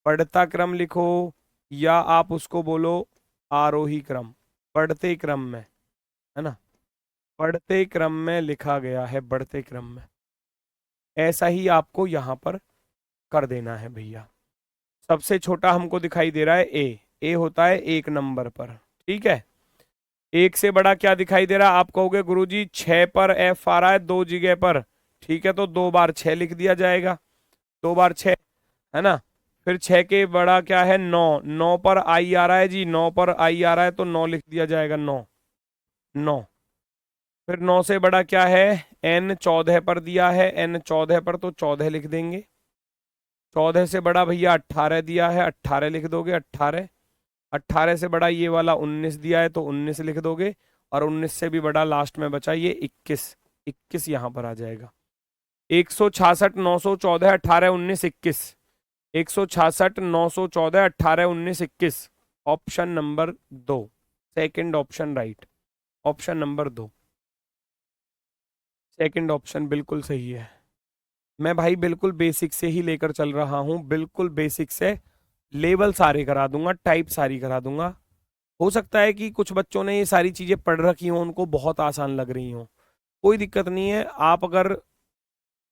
बढ़ता क्रम लिखो, या आप उसको बोलो आरोही क्रम, बढ़ते क्रम में, है ना। बढ़ते क्रम में लिखा गया है, बढ़ते क्रम में। ऐसा ही आपको यहां पर कर देना है भैया। सबसे छोटा हमको दिखाई दे रहा है ए होता है 1 नंबर पर, ठीक है। एक से बड़ा क्या दिखाई दे रहा है, आप कहोगे गुरुजी 6 पर एफ आ रहा है 2 जगह पर, ठीक है, तो 2 बार 6 लिख दिया जाएगा, 2 बार 6, है ना। फिर 6 के बड़ा क्या है 9, 9 पर आई आ रहा है जी, 9 पर आई आ रहा है तो 9 लिख दिया जाएगा, 9, 9। फिर 9 से बड़ा क्या है, n 14 पर दिया है, n 14 पर तो 14 लिख देंगे। 14 से बड़ा भैया 18 दिया है, 18 लिख दोगे, 18। 18 से बड़ा ये वाला 19 दिया है तो 19 लिख दोगे, और 19 से भी बड़ा लास्ट में बचा ये 21, 21 यहां पर आ जाएगा। 166 914 18 19 21, 166 914 18 19 21, option number 2, second option right, option number 2, second option बिल्कुल सही है। मैं भाई बिल्कुल बेसिक से ही लेकर चल रहा हूं, बिल्कुल बेसिक से, लेवल सारे करा दूंगा, टाइप सारी करा दूंगा। हो सकता है कि कुछ बच्चों ने ये सारी चीजें पढ़ रखी हों, उनको बहुत आसान लग रही हों, कोई दिक्कत नहीं है। आप अगर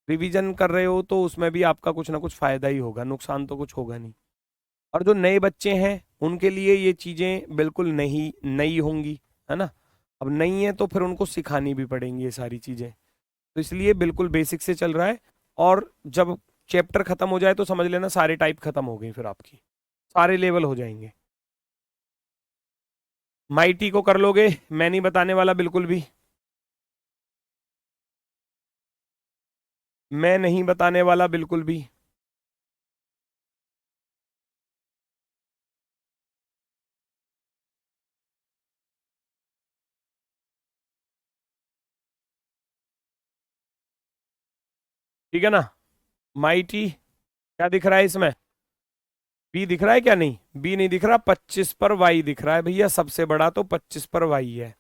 रिवीजन कर रहे हो तो उसमें भी आपका कुछ ना कुछ फायदा ही होगा, नुकसान तो कुछ होगा नहीं। और जो नए बच्चे हैं उनके लिए ये चीजें बिल्कुल नई नई होंगी, है ना। अब नई है तो फिर उनको सिखानी भी पड़ेंगी ये सारी चीजें, तो इसलिए बिल्कुल बेसिक से चल रहा है। और जब चैप्टर खत्म हो जाए तो समझ लेना सारे टाइप खत्म हो गई, फिर आपकी सारे लेवल हो जाएंगे। माइटी को कर लोगे, मैं नहीं बताने वाला बिल्कुल भी, मैं नहीं बताने वाला बिल्कुल भी। ठीक है ना। माइटी क्या दिख रहा है इसमें, बी दिख रहा है क्या, नहीं बी नहीं दिख रहा, 25 पर वाई दिख रहा है भैया, सबसे बड़ा तो 25 पर वाई है।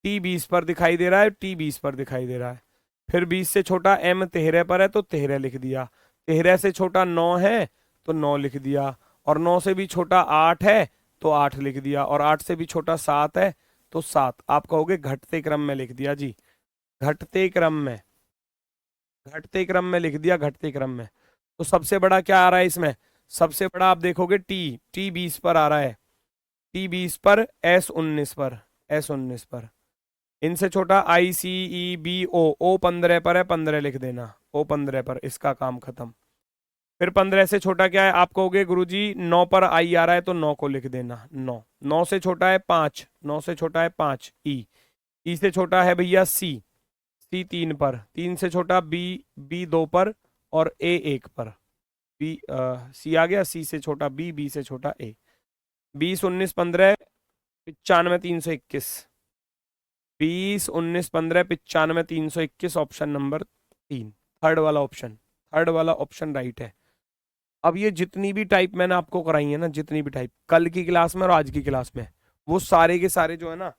टी 20 पर दिखाई दे रहा है, टी 20 पर दिखाई दे रहा है। फिर 20 से छोटा एम 13 पर है तो 13 लिख दिया, 13 से छोटा 9 है तो 9 लिख दिया, और 9 से भी छोटा 8 है तो 8 लिख दिया, और 8 से भी छोटा 7 है तो 7। आप कहोगे घटते क्रम में लिख दिया जी, घटते क्रम में, घटते क्रम में लिख दिया, घटते क्रम में। तो सबसे बड़ा क्या आ रहा है इसमें, सबसे बड़ा आप देखोगे टी, टी 20 पर आ रहा है, टी 20 पर, एस 19 पर, एस 19 पर। इनसे छोटा आई सी ई बी ओ, ओ 15 पर है, 15 लिख देना, ओ 15 पर, इसका काम खत्म। फिर 15 से छोटा क्या है, आप कहोगे गुरुजी 9 पर आई आ रहा है तो 9 को लिख देना, 9। 9 से छोटा है 5, 9 से छोटा है 5, ई, ई से छोटा है भैया सी, सी 3 पर, 3 से छोटा बी, बी 2 पर, और ए 1 पर, बी सी आ गया, सी से छोटा बी, बी से छोटा ए। 20 19 15 95 321, 20 19 15 95 321, ऑप्शन नंबर 3, थर्ड वाला ऑप्शन, थर्ड वाला ऑप्शन राइट है। अब ये जितनी भी टाइप मैंने आपको कराई है ना, जितनी भी टाइप कल की क्लास में और आज की क्लास में, वो सारे के सारे जो है ना,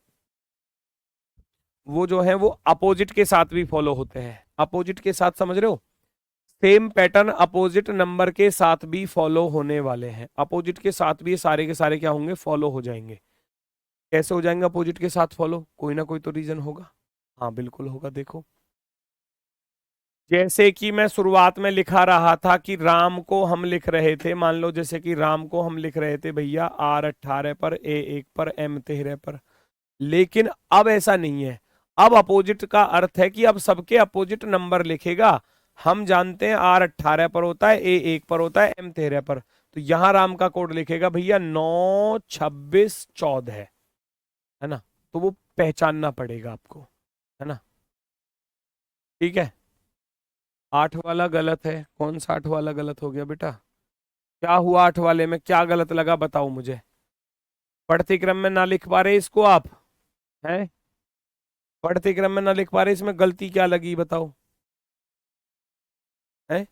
वो जो है वो अपोजिट के साथ भी फॉलो होते हैं। अपोजिट के साथ समझ रहे हो, सेम पैटर्न अपोजिट नंबर के साथ भी फॉलो होने वाले हैं। अपोजिट के साथ भी ये सारे के सारे क्या होंगे, फॉलो हो जाएंगे। कैसे हो जाएंगे अपोजिट के साथ फॉलो, कोई ना कोई तो रीजन होगा। हाँ बिल्कुल होगा, देखो जैसे कि मैं शुरुआत में लिखा रहा था कि राम को हम लिख रहे थे, मान लो जैसे कि राम को हम लिख रहे थे भैया R 18 पर, A 1 पर, M 13 पर, लेकिन अब ऐसा नहीं है। अब अपोजिट का अर्थ है कि अब सबके अपोजिट नंबर लिखेगा। हम जानते हैं R 18 पर होता है, A 1 पर होता है, M 13 पर, तो यहां राम का कोड लिखेगा भैया 9 26 14 है ना। तो वो पहचानना पड़ेगा आपको, है ना। ठीक है, 8 वाला गलत है, कौन सा 8 वाला गलत हो गया बेटा, क्या हुआ 8 वाले में, क्या गलत लगा बताओ मुझे। पढ़ते क्रम में ना लिख पा रहे इसको आप, हैं पढ़ते क्रम में ना लिख पा रहे, इसमें गलती क्या लगी बताओ, है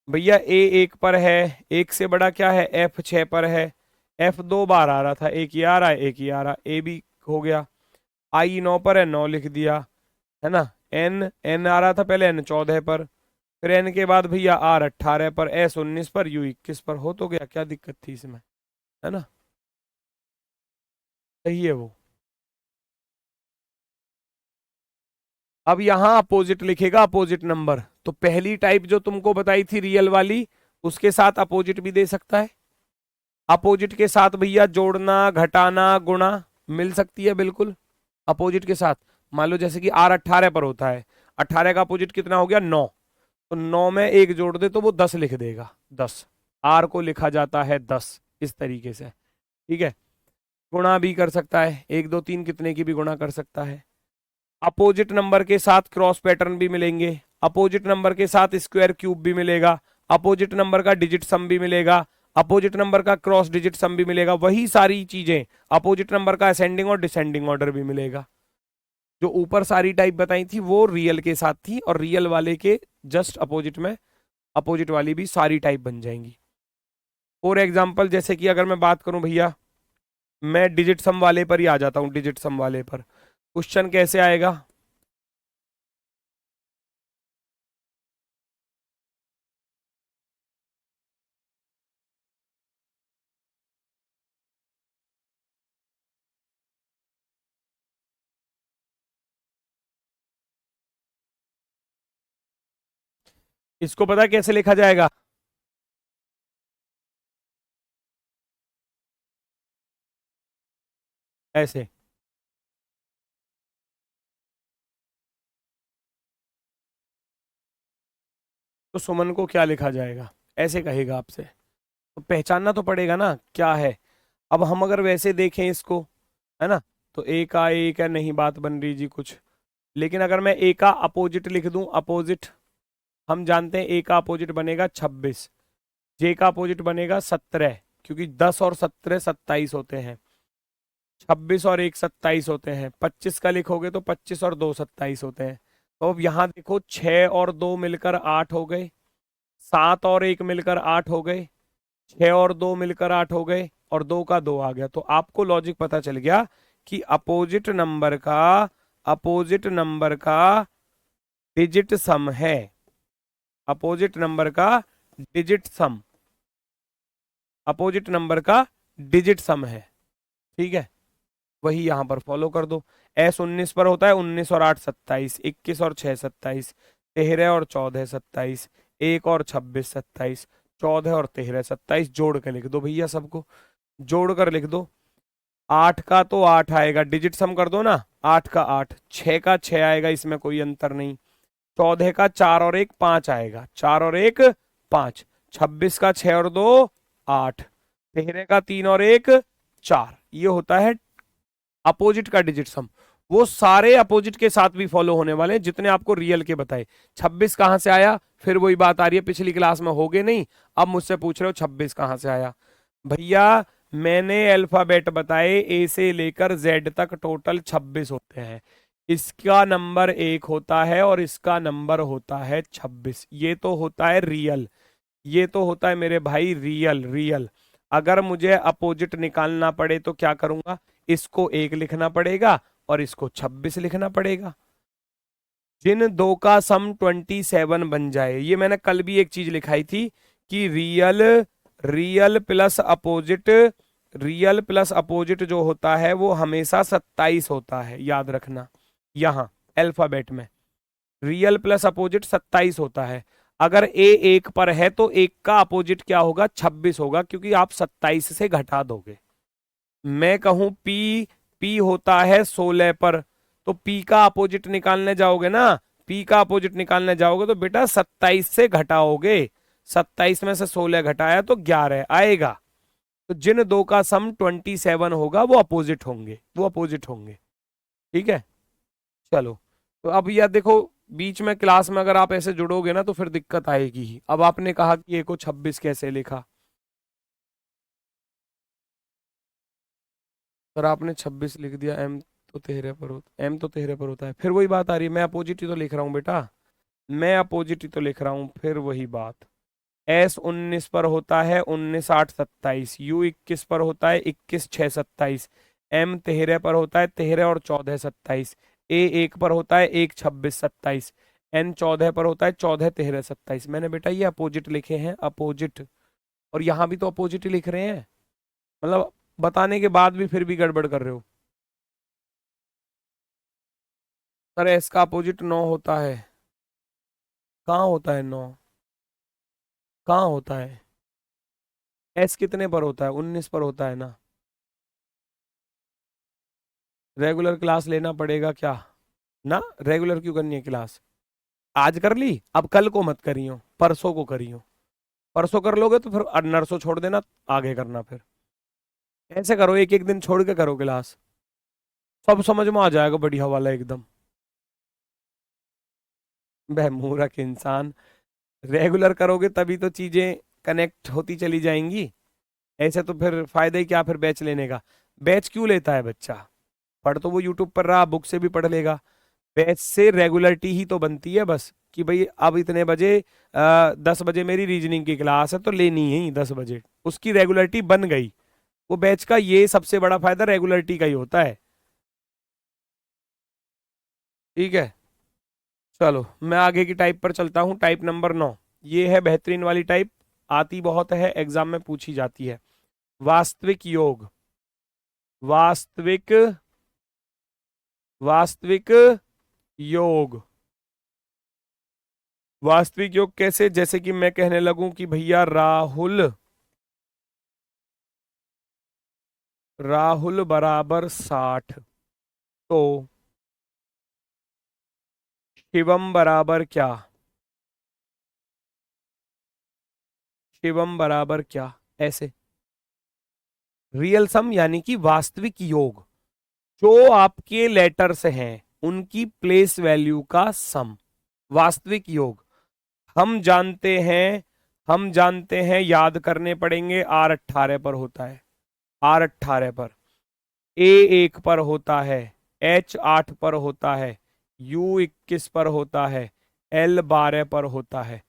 भैया ए 1 पर है, एक से बड़ा क्या है F 6 पर है, F 2 बार आ रहा था, एक ही आ रहा है, एक ही आ रहा, ए भी हो गया। आई 9 पर है, 9 लिख दिया, है ना। एन, एन आ रहा था पहले, एन 14 पर, फिर एन के बाद भैया R 18 पर, एस 19 पर, यू 21 पर, हो तो गया, क्या दिक्कत थी इसमें, है ना। सही है वो। अब यहां अपोजिट लिखेगा, अपोजिट नंबर, तो पहली टाइप जो तुमको बताई थी रियल वाली, उसके साथ अपोजिट भी दे सकता है। अपोजिट के साथ भैया जोड़ना, घटाना, गुणा मिल सकती है बिल्कुल अपोजिट के साथ। मान लो जैसे कि R 18 पर होता है, 18 का अपोजिट कितना हो गया 9, तो 9 में एक जोड़ दे तो वो 10 लिख देगा, 10। आर को लिखा जाता है 10, इस तरीके से। ठीक है, गुणा भी कर सकता है, 1 2 3 कितने की भी गुणा कर सकता है। अपोजिट नंबर के साथ क्रॉस पैटर्न भी मिलेंगे, अपोजिट नंबर के साथ स्क्वायर क्यूब भी मिलेगा, अपोजिट नंबर का डिजिट सम भी मिलेगा, अपोजिट नंबर का क्रॉस डिजिट सम भी मिलेगा, वही सारी चीजें अपोजिट नंबर का असेंडिंग और डिसेंडिंग ऑर्डर भी मिलेगा। जो ऊपर सारी टाइप बताई थी वो रियल के साथ थी, और रियल वाले के जस्ट अपोजिट में अपोजिट वाली भी सारी टाइप बन जाएंगी। फॉर एग्जाम्पल जैसे कि अगर मैं बात करूं भैया, मैं डिजिट सम वाले पर ही आ जाता हूं, डिजिट सम वाले पर क्वेश्चन कैसे आएगा। इसको पता है कैसे लिखा जाएगा? ऐसे। तो सुमन को क्या लिखा जाएगा, ऐसे कहेगा आपसे, तो पहचानना तो पड़ेगा ना क्या है। अब हम अगर वैसे देखें इसको, है ना, तो ए का ए का नहीं बात बन रही जी कुछ। लेकिन अगर मैं ए का अपोजिट लिख दूं, अपोजिट हम जानते हैं ए का अपोजिट बनेगा 26, जे का अपोजिट बनेगा 17, क्योंकि 10 और 17 27 होते हैं, 26 और 1 27 होते हैं, 25 का लिखोगे तो 25 और 2 27 होते हैं। तो अब यहाँ देखो 6 और 2 मिलकर 8 हो गए, 7 और 1 मिलकर 8 हो गए, 6 और 2 मिलकर 8 हो गए, और 2 का 2 आ गया। तो आपको लॉजिक पता चल गया कि अपोजिट नंबर का डिजिट सम है, अपोजिट नंबर का डिजिट सम, अपोजिट नंबर का डिजिट सम है। ठीक है, वही यहां पर फॉलो कर दो। एस 19 पर होता है, 19 और 8 27, 21 और 6 27, 13 और 14 27, 1 और 26 27, 14 और 13 27, जोड़ के लिख दो भैया सबको, जोड़ कर लिख दो। 8 का तो 8 आएगा, डिजिट सम कर दो ना, 8 का 8, 6 का 6 आएगा, इसमें कोई अंतर नहीं, 14 का 4 और 1 5 आएगा, 4 और 1 5, 26 का 6 और 2 8, 13 का 3 और 1 4, ये होता है अपोजिट का डिजिट सम। वो सारे अपोजिट के साथ भी फॉलो होने वाले हैं जितने आपको रियल के बताए। 26 कहां से आया, फिर वही बात आ रही है, पिछली क्लास में हो गए नहीं, अब मुझसे पूछ रहे हो 26 कहां से आया। भैया मैंने अल्फाबेट बताए, ए से लेकर जेड तक टोटल 26 होते हैं, इसका नंबर 1 होता है और इसका नंबर होता है 26, ये तो होता है रियल, ये तो होता है मेरे भाई रियल। रियल अगर मुझे अपोजिट निकालना पड़े तो क्या करूंगा, इसको 1 लिखना पड़ेगा और इसको 26 लिखना पड़ेगा। जिन दो का सम 27 बन जाए, ये मैंने कल भी एक चीज लिखाई थी कि real real plus opposite, real plus opposite जो होता है वो हमेशा 27 होता है, याद रखना। यहां अल्फाबेट में रियल प्लस अपोजिट 27 होता है। अगर ए 1 पर है तो 1 का अपोजिट क्या होगा, 26 होगा, क्योंकि आप 27 से घटा दोगे। मैं कहूं पी, पी होता है 16 पर, तो पी का अपोजिट निकालने जाओगे ना, पी का अपोजिट निकालने जाओगे तो बेटा 27 से घटाओगे, 27 में से 16 घटाया तो 11 आएगा। तो जिन दो का सम 27 होगा वो अपोजिट होंगे, वो अपोजिट होंगे। ठीक है, चलो। तो अब यह देखो, बीच में क्लास में अगर आप ऐसे जुड़ोगे ना तो फिर दिक्कत आएगी ही। अब आपने कहा कि ए को 26 कैसे लिखा, पर आपने 26 लिख दिया, एम तो 13 पर होता, एम तो 13 पर होता है, फिर वही बात आ रही है, मैं अपोजिट ही तो लिख रहा हूँ बेटा, मैं अपोजिट ही तो लिख रहा हूँ, फिर वही बात। एस 19 पर होता है 19 8 27, यू 21 पर होता है 21 6 27, एम 13 पर होता है 13 और 14 27, ए 1 पर होता है 1 26 27, एन 14 पर होता है 14 13 27। मैंने बेटा ये अपोजिट लिखे हैं, अपोजिट, और यहां भी तो अपोजिट ही लिख रहे हैं, मतलब बताने के बाद भी फिर भी गड़बड़ कर रहे हो। सर एस का अपोजिट 9 होता है, कहाँ होता है 9, कहाँ होता है, एस कितने पर होता है, 19 पर होता है ना। रेगुलर क्लास लेना पड़ेगा क्या, ना रेगुलर क्यों करनी है क्लास, आज कर ली, अब कल को मत करियो, परसों को करियो। परसों कर लोगे तो फिर नरसों छोड़ देना, आगे करना फिर। ऐसे करो, एक एक दिन छोड़ के करो क्लास, सब समझ में आ जाएगा बढ़िया वाला एकदम। बह मूर्ख इंसान, रेगुलर करोगे तभी तो चीजें कनेक्ट होती चली जाएंगी। ऐसे तो फिर फायदा ही क्या फिर बैच लेने का। बैच क्यों लेता है बच्चा? पढ़ तो वो यूट्यूब पर रहा, बुक से भी पढ़ लेगा। बैच से रेगुलरिटी ही तो बनती है बस, कि भाई अब इतने बजे 10 बजे मेरी रीजनिंग की क्लास है तो लेनी है ही 10 बजे, उसकी रेगुलरिटी बन गई। वो बैच का ये सबसे बड़ा फायदा रेगुलरिटी का ही होता है। ठीक है, चलो मैं आगे की टाइप पर चलता हूँ। टाइप नंबर 9, ये है बेहतरीन वाली टाइप, आती बहुत है, एग्जाम में पूछी जाती है। वास्तविक योग। वास्तविक, वास्तविक योग। वास्तविक योग कैसे? जैसे कि मैं कहने लगूं कि भैया राहुल, राहुल बराबर 60, तो शिवम बराबर क्या? शिवम बराबर क्या? ऐसे रियल सम यानी कि वास्तविक योग, जो आपके लेटर्स हैं उनकी प्लेस वैल्यू का सम, वास्तविक योग। हम जानते हैं, हम जानते हैं, याद करने पड़ेंगे। R18 पर होता है, R18 पर, A1 पर होता है, H8 पर होता है, U21 पर होता है, L12 पर होता है।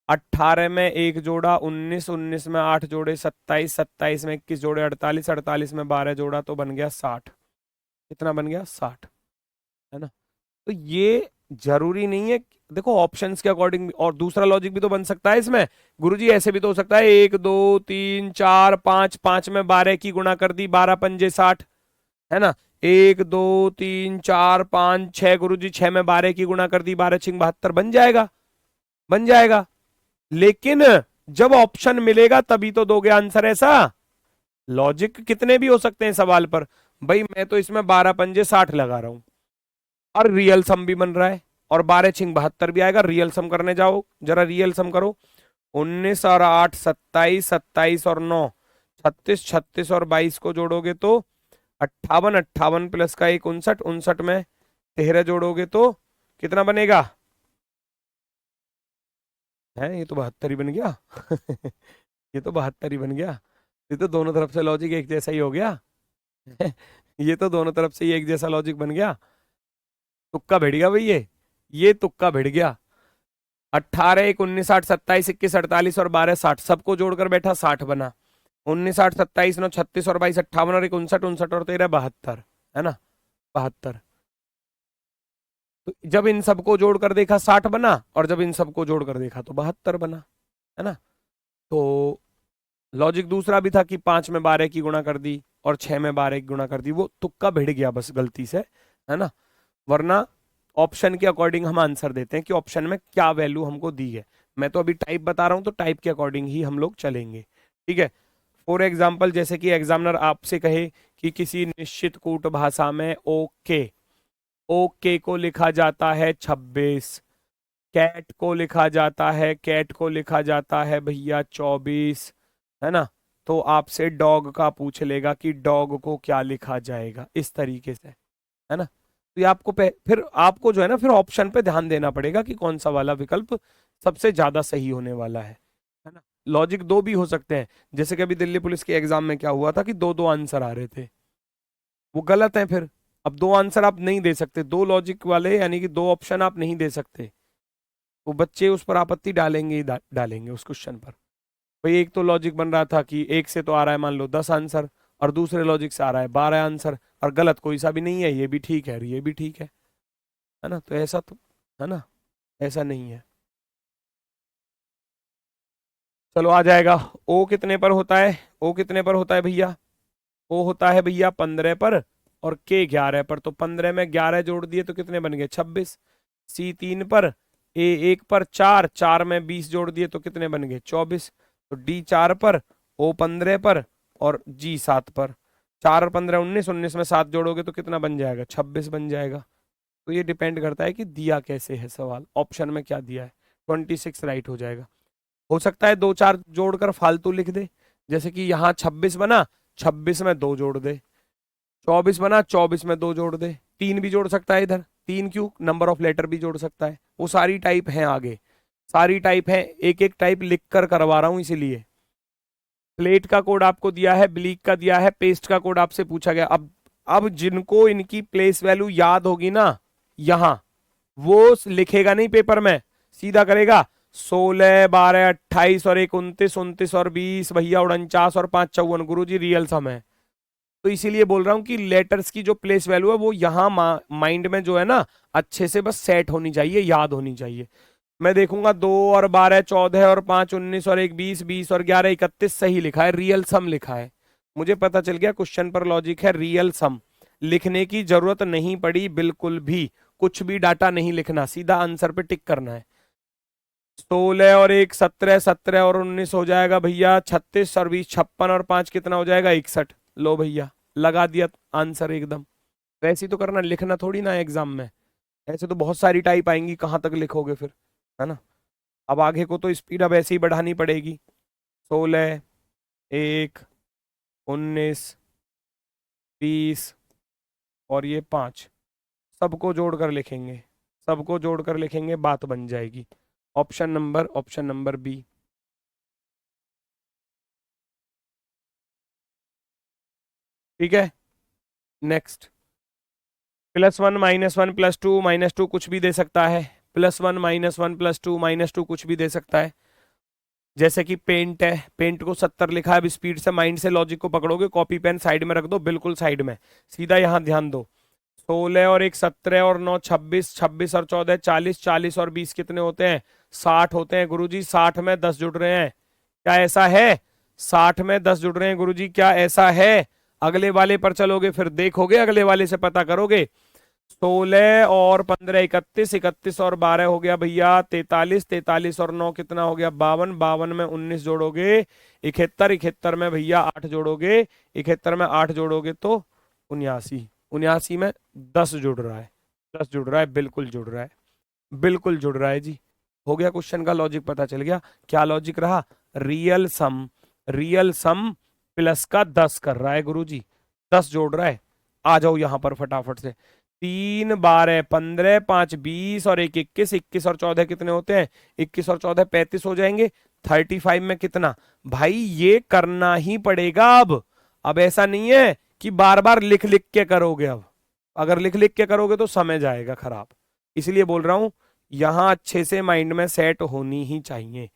18 में एक जोड़ा 19, 19 में 8 जोड़े 27, 27 में 21 जोड़े 48, 48 में 12 जोड़ा तो बन गया 60। कितना बन गया? 60, है ना? तो ये जरूरी नहीं है, देखो ऑप्शंस के अकॉर्डिंग और दूसरा लॉजिक भी तो बन सकता है इसमें। गुरुजी ऐसे भी तो हो सकता है, 1 2 3 4 5, 5 में 12 की गुणा कर दी, 12 पंजे 60, है ना? 1 2 3 4 5 6, गुरुजी 6 में 12 की गुणा कर दी, 12 छिंग 72, बन जाएगा, बन जाएगा। लेकिन जब ऑप्शन मिलेगा तभी तो दोगे आंसर ऐसा। लॉजिक कितने भी हो सकते हैं सवाल पर, भाई मैं तो इसमें 12 पंजे 60 लगा रहा हूं, और रियल सम भी बन रहा है, और 12 छिंग 72 भी आएगा। रियल सम करने जाओ, जरा रियल सम करो। 19 और 8 27, 27 और 9 36, 36 और 22 को जोड़ोगे तो 58, 58 प्लस का 1 59, 59 में 13 जोड़ोगे तो कितना बनेगा? है, ये तो 72 ही बन गया। ये तो 72 ही बन गया। ये तो दोनों तरफ से लॉजिक एक जैसा ही हो गया। ये तो दोनों तरफ से ही एक जैसा लॉजिक बन गया। तुक्का भिड़ गया भाई, ये तुक्का भिड़ गया। 18 1 19 8 27 21 48 और 12 60, सबको जोड़कर बैठा 60 बना। 19 8 27 9 36 और 22 58 और 1 59, 59 और 13 72, है ना? 72। तो जब इन सबको जोड़कर देखा 60 बना, और जब इन सबको जोड़कर देखा तो 72 बना, है ना? तो लॉजिक दूसरा भी था कि 5 में 12 की गुणा कर दी और 6 में 12 की गुणा कर दी, वो तुक्का भिड़ गया बस गलती से, है ना? वरना ऑप्शन के अकॉर्डिंग हम आंसर देते हैं कि ऑप्शन में क्या वैल्यू हमको दी है। मैं तो अभी टाइप बता रहा हूं तो टाइप के अकॉर्डिंग ही हम लोग चलेंगे। ठीक है, फॉर एग्जाम्पल जैसे कि एग्जामिनर आपसे कहे कि किसी निश्चित कूट भाषा में ओके, ओके को लिखा जाता है 26, कैट को लिखा जाता है, कैट को लिखा जाता है भैया 24, है ना? तो आपसे डॉग का पूछ लेगा कि डॉग को क्या लिखा जाएगा, इस तरीके से, है ना? तो ये आपको फिर आपको जो है ना, फिर ऑप्शन पे ध्यान देना पड़ेगा कि कौन सा वाला विकल्प सबसे ज्यादा सही होने वाला है ना? लॉजिक दो भी हो सकते हैं, जैसे कि अभी दिल्ली पुलिस के एग्जाम में क्या हुआ था कि दो दो आंसर आ रहे थे, वो गलत है फिर। अब दो आंसर आप नहीं दे सकते, दो लॉजिक वाले यानी कि दो ऑप्शन आप नहीं दे सकते, वो बच्चे उस पर आपत्ति डालेंगे ही डालेंगे उस क्वेश्चन पर। भाई एक तो लॉजिक बन रहा था कि एक से तो आ रहा है मान लो 10 आंसर, और दूसरे लॉजिक से आ रहा है 12 आंसर, और गलत कोई सा भी नहीं है, ये भी ठीक है और ये भी ठीक है ना? तो ऐसा तो, है ना, ऐसा नहीं है। चलो आ जाएगा। ओ कितने पर होता है? ओ कितने पर होता है भैया? ओ होता है भैया 15 पर, और के 11 पर, तो 15 में 11 जोड़ दिए तो कितने बन गए? 26। सी 3 पर, ए 1 पर 4, 4 में 20 जोड़ दिए तो कितने बन गए? 24। तो डी 4 पर, ओ 15 पर, और जी 7 पर। 4 और 15 19, 19 में 7 जोड़ोगे तो कितना बन जाएगा? 26 बन जाएगा। तो ये डिपेंड करता है कि दिया कैसे है सवाल, ऑप्शन में क्या दिया है। 26 राइट हो जाएगा। हो सकता है दो चार जोड़कर फालतू लिख दे, जैसे कि यहाँ 26 बना, 26 में दो जोड़ दे, 24 बना, 24 में दो जोड़ दे, तीन भी जोड़ सकता है इधर, तीन क्यों, नंबर ऑफ लेटर भी जोड़ सकता है। वो सारी टाइप है, आगे सारी टाइप है, एक एक टाइप लिख कर करवा रहा हूं इसीलिए। प्लेट का कोड आपको दिया है, ब्लीक का दिया है, पेस्ट का कोड आपसे पूछा गया। अब जिनको इनकी प्लेस वैल्यू याद होगी ना, यहां वो लिखेगा नहीं पेपर में, सीधा करेगा 16, 12, 28 और 1 29, 29 और 20 भैया 49 और 5 54, गुरुजी रियल सम है। तो इसीलिए बोल रहा हूं कि लेटर्स की जो प्लेस वैल्यू है वो यहाँ माइंड में जो है ना अच्छे से बस सेट होनी चाहिए, याद होनी चाहिए। मैं देखूंगा 2 और 12 14 और 5 19 और 1 20, 20 और 11 31 सही लिखा है, रियल सम लिखा है। मुझे पता चल गया क्वेश्चन पर लॉजिक है, रियल सम लिखने की जरूरत नहीं पड़ी बिल्कुल भी, कुछ भी डाटा नहीं लिखना, सीधा आंसर पे टिक करना है। 16 और 1 17, 17 और 19 हो जाएगा भैया 36 और 20 56 और 5 कितना हो जाएगा 61। लो भैया लगा दिया आंसर एकदम। वैसे ही तो करना, लिखना थोड़ी ना एग्जाम में, ऐसे तो बहुत सारी टाइप आएंगी, कहाँ तक लिखोगे फिर, है ना। अब आगे को तो स्पीड अब ऐसे ही बढ़ानी पड़ेगी। 16, 1, 19, 20 और ये 5, सबको जोड़कर लिखेंगे, सबको जोड़कर लिखेंगे, बात बन जाएगी। Option number B. ठीक है, नेक्स्ट। +1 -1 +2 -2 कुछ भी दे सकता है, +1 -1 +2 -2 कुछ भी दे सकता है। जैसे कि पेंट है, पेंट को 70 लिखा है, अब स्पीड से माइंड से लॉजिक को पकड़ोगे, कॉपी पेन साइड में रख दो, बिल्कुल साइड में, सीधा यहाँ ध्यान दो। 16 और 1 17 और 9 26, 26 और 14 40, 40 और 20 कितने होते हैं 60 होते हैं गुरुजी, 60 में 10 जुड़ रहे हैं, क्या ऐसा है, 60 में 10 जुड़ रहे हैं गुरुजी, क्या ऐसा है। अगले वाले पर चलोगे फिर देखोगे, अगले वाले से पता करोगे। 16 और 15 31, 31 और 12 हो गया भैया 43, 43 और 9 कितना हो गया 52, 52 में 19 जोड़ोगे 71, 71 में भैया 8 जोड़ोगे, 71 में 8 जोड़ोगे तो 79, 79 में 10 जुड़ रहा है, 10 जुड़ रहा है, बिल्कुल जुड़ रहा है, बिल्कुल जुड़ रहा है जी। हो गया, क्वेश्चन का लॉजिक पता चल गया, क्या लॉजिक रहा, रियल सम, रियल सम प्लस का 10 कर रहा है गुरुजी, 10 जोड़ रहा है। आ जाओ यहां पर फटाफट से, 3 12 15 5 20 और 1 21, 21 और 14 कितने होते हैं 21 और 14 35 हो जाएंगे, 35 में कितना भाई, ये करना ही पड़ेगा अब ऐसा नहीं है कि बार बार लिख लिख के करोगे, अब अगर लिख लिख के करोगे तो समय जाएगा खराब, इसलिए बोल रहा हूं यहां अच्छे से माइंड में सेट होनी ही चाहिए।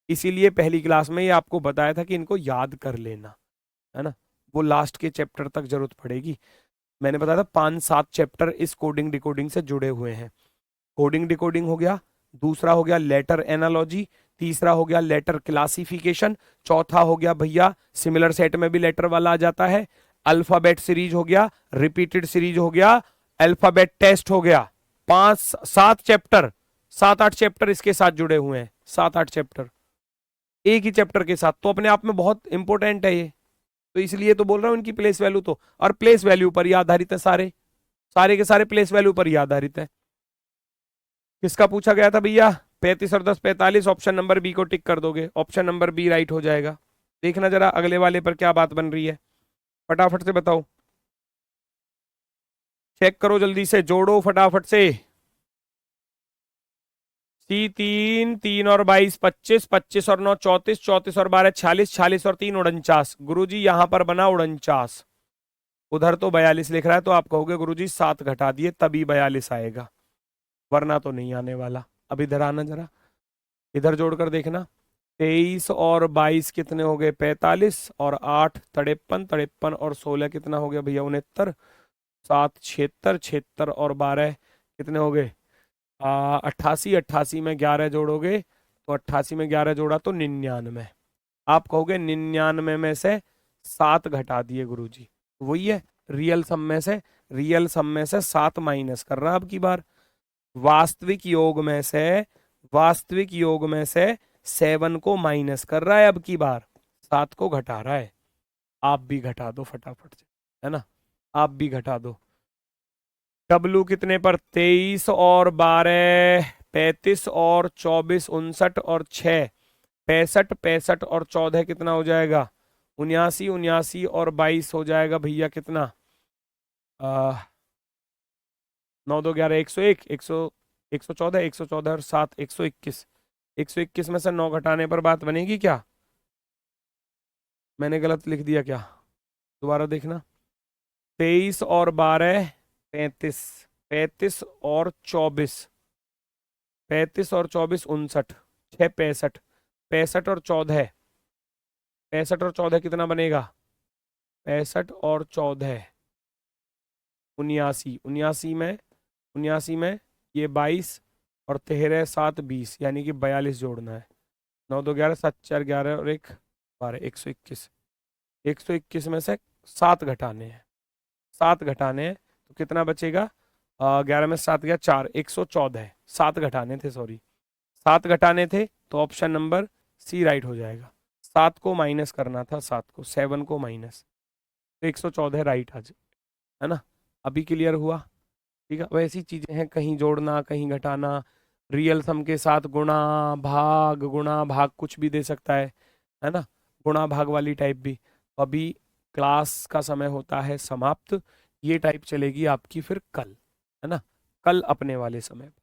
इसीलिए पहली क्लास में ये आपको बताया था कि इनको याद कर लेना, है ना, वो लास्ट के चैप्टर तक जरूरत पड़ेगी। मैंने बताया था 5-7 चैप्टर इस कोडिंग डिकोडिंग से जुड़े हुए हैं। कोडिंग डिकोडिंग हो गया, दूसरा हो गया लेटर एनालॉजी, तीसरा हो गया लेटर क्लासिफिकेशन, चौथा हो गया भैया सिमिलर सेट में भी लेटर वाला आ जाता है, अल्फाबेट सीरीज हो गया, रिपीटेड सीरीज हो गया, अल्फाबेट टेस्ट हो गया। 5-7 चैप्टर, 7-8 चैप्टर इसके साथ जुड़े हुए हैं, 7-8 चैप्टर एक ही चैप्टर के साथ, तो अपने आप में बहुत इंपॉर्टेंट है ये। तो इसलिए तो बोल रहा हूं इनकी प्लेस वैल्यू तो, और प्लेस वैल्यू पर ही आधारित है, सारे सारे के सारे प्लेस वैल्यू पर ही आधारित है। किसका पूछा गया था भैया, 35 और 10 45, ऑप्शन नंबर बी को टिक कर दोगे, ऑप्शन नंबर बी राइट हो जाएगा। देखना जरा अगले वाले पर क्या बात बन रही है, फटाफट से बताओ, चेक करो जल्दी से, जोड़ो फटाफट से। C3 3 और 22 25, 25 और 9 34, 34 और 12 46, 46 और 3 49, गुरुजी यहां पर बना 49, उधर तो 42 लिख रहा है, तो आप कहोगे गुरुजी 7 घटा दिए तभी 42 आएगा, वरना तो नहीं आने वाला। अब इधर आना जरा, इधर जोड़कर देखना, 23 और 22 कितने हो गए 45 और 8 53, 53 और 16 कितना हो गया भैया 69, 7 76, 76 और 12 कितने हो गए 88, 88 में 11 जोड़ोगे तो 88 में 11 जोड़ा तो 99, आप कहोगे 99 में से 7 घटा दिए गुरुजी, वही है रियल सम में से, रियल सम में से 7 माइनस कर रहा है अब की बार, वास्तविक योग में से, वास्तविक योग में से 7 को माइनस कर रहा है अब की बार, 7 को घटा रहा है। आप भी घटा दो फटाफट से, है ना, आप भी घटा दो। डब्लू कितने पर 23 और 12 35 और 24 59 और 6 65, 65 और 14 कितना हो जाएगा? 79, 79 और 22 हो जाएगा भैया कितना? 9 2 11, 101, 114, 114 और 7, 121। 121 में से 9 घटाने पर बात बनेगी क्या? मैंने गलत लिख दिया क्या? दोबारा देखना। 23 और 12 35, 35 और 24, 35 और 24 59, 6 65, 65 और 14, 65 और 14 कितना बनेगा? 65 और 14 79, 79 में ये 22 और 13 7 20, यानी कि 42 जोड़ना है। 9 2 11, 7 4 11 और 1 12, 121। 121 में से 7 घटाने हैं, 7 घटाने हैं तो कितना बचेगा? 11 में 7 गया 4, 114। 7 घटाने थे, सॉरी 7 घटाने थे, तो ऑप्शन नंबर सी राइट हो जाएगा। 7 को माइनस करना था, 7 को, 7 को माइनस, तो 114 राइट आज, है ना? अभी क्लियर हुआ? ठीक है, वैसी चीजें हैं, कहीं जोड़ना कहीं घटाना, रियल सम के साथ गुणा भाग कुछ भी दे सकता है ना? गुणा भाग वाली टाइप भी। अभी क्लास का समय होता है समाप्त, ये टाइप चलेगी आपकी फिर कल, है ना? कल अपने वाले समय पर।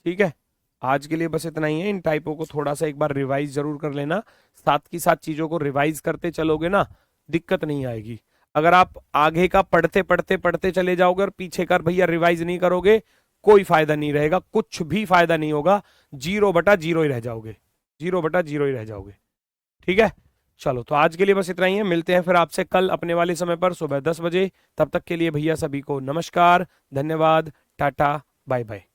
ठीक है, आज के लिए बस इतना ही है। इन टाइपों को थोड़ा सा एक बार रिवाइज जरूर कर लेना, साथ की साथ चीजों को रिवाइज करते चलोगे ना, दिक्कत नहीं आएगी। अगर आप आगे का पढ़ते पढ़ते पढ़ते चले जाओगे और पीछे का भैया रिवाइज नहीं करोगे, कोई फायदा नहीं रहेगा, कुछ भी फायदा नहीं होगा, 0/0 ही रह जाओगे, 0/0 ही रह जाओगे। ठीक है, चलो तो आज के लिए बस इतना ही है। मिलते हैं फिर आपसे कल अपने वाले समय पर सुबह 10 बजे। तब तक के लिए भैया सभी को नमस्कार, धन्यवाद, टाटा, बाय बाय।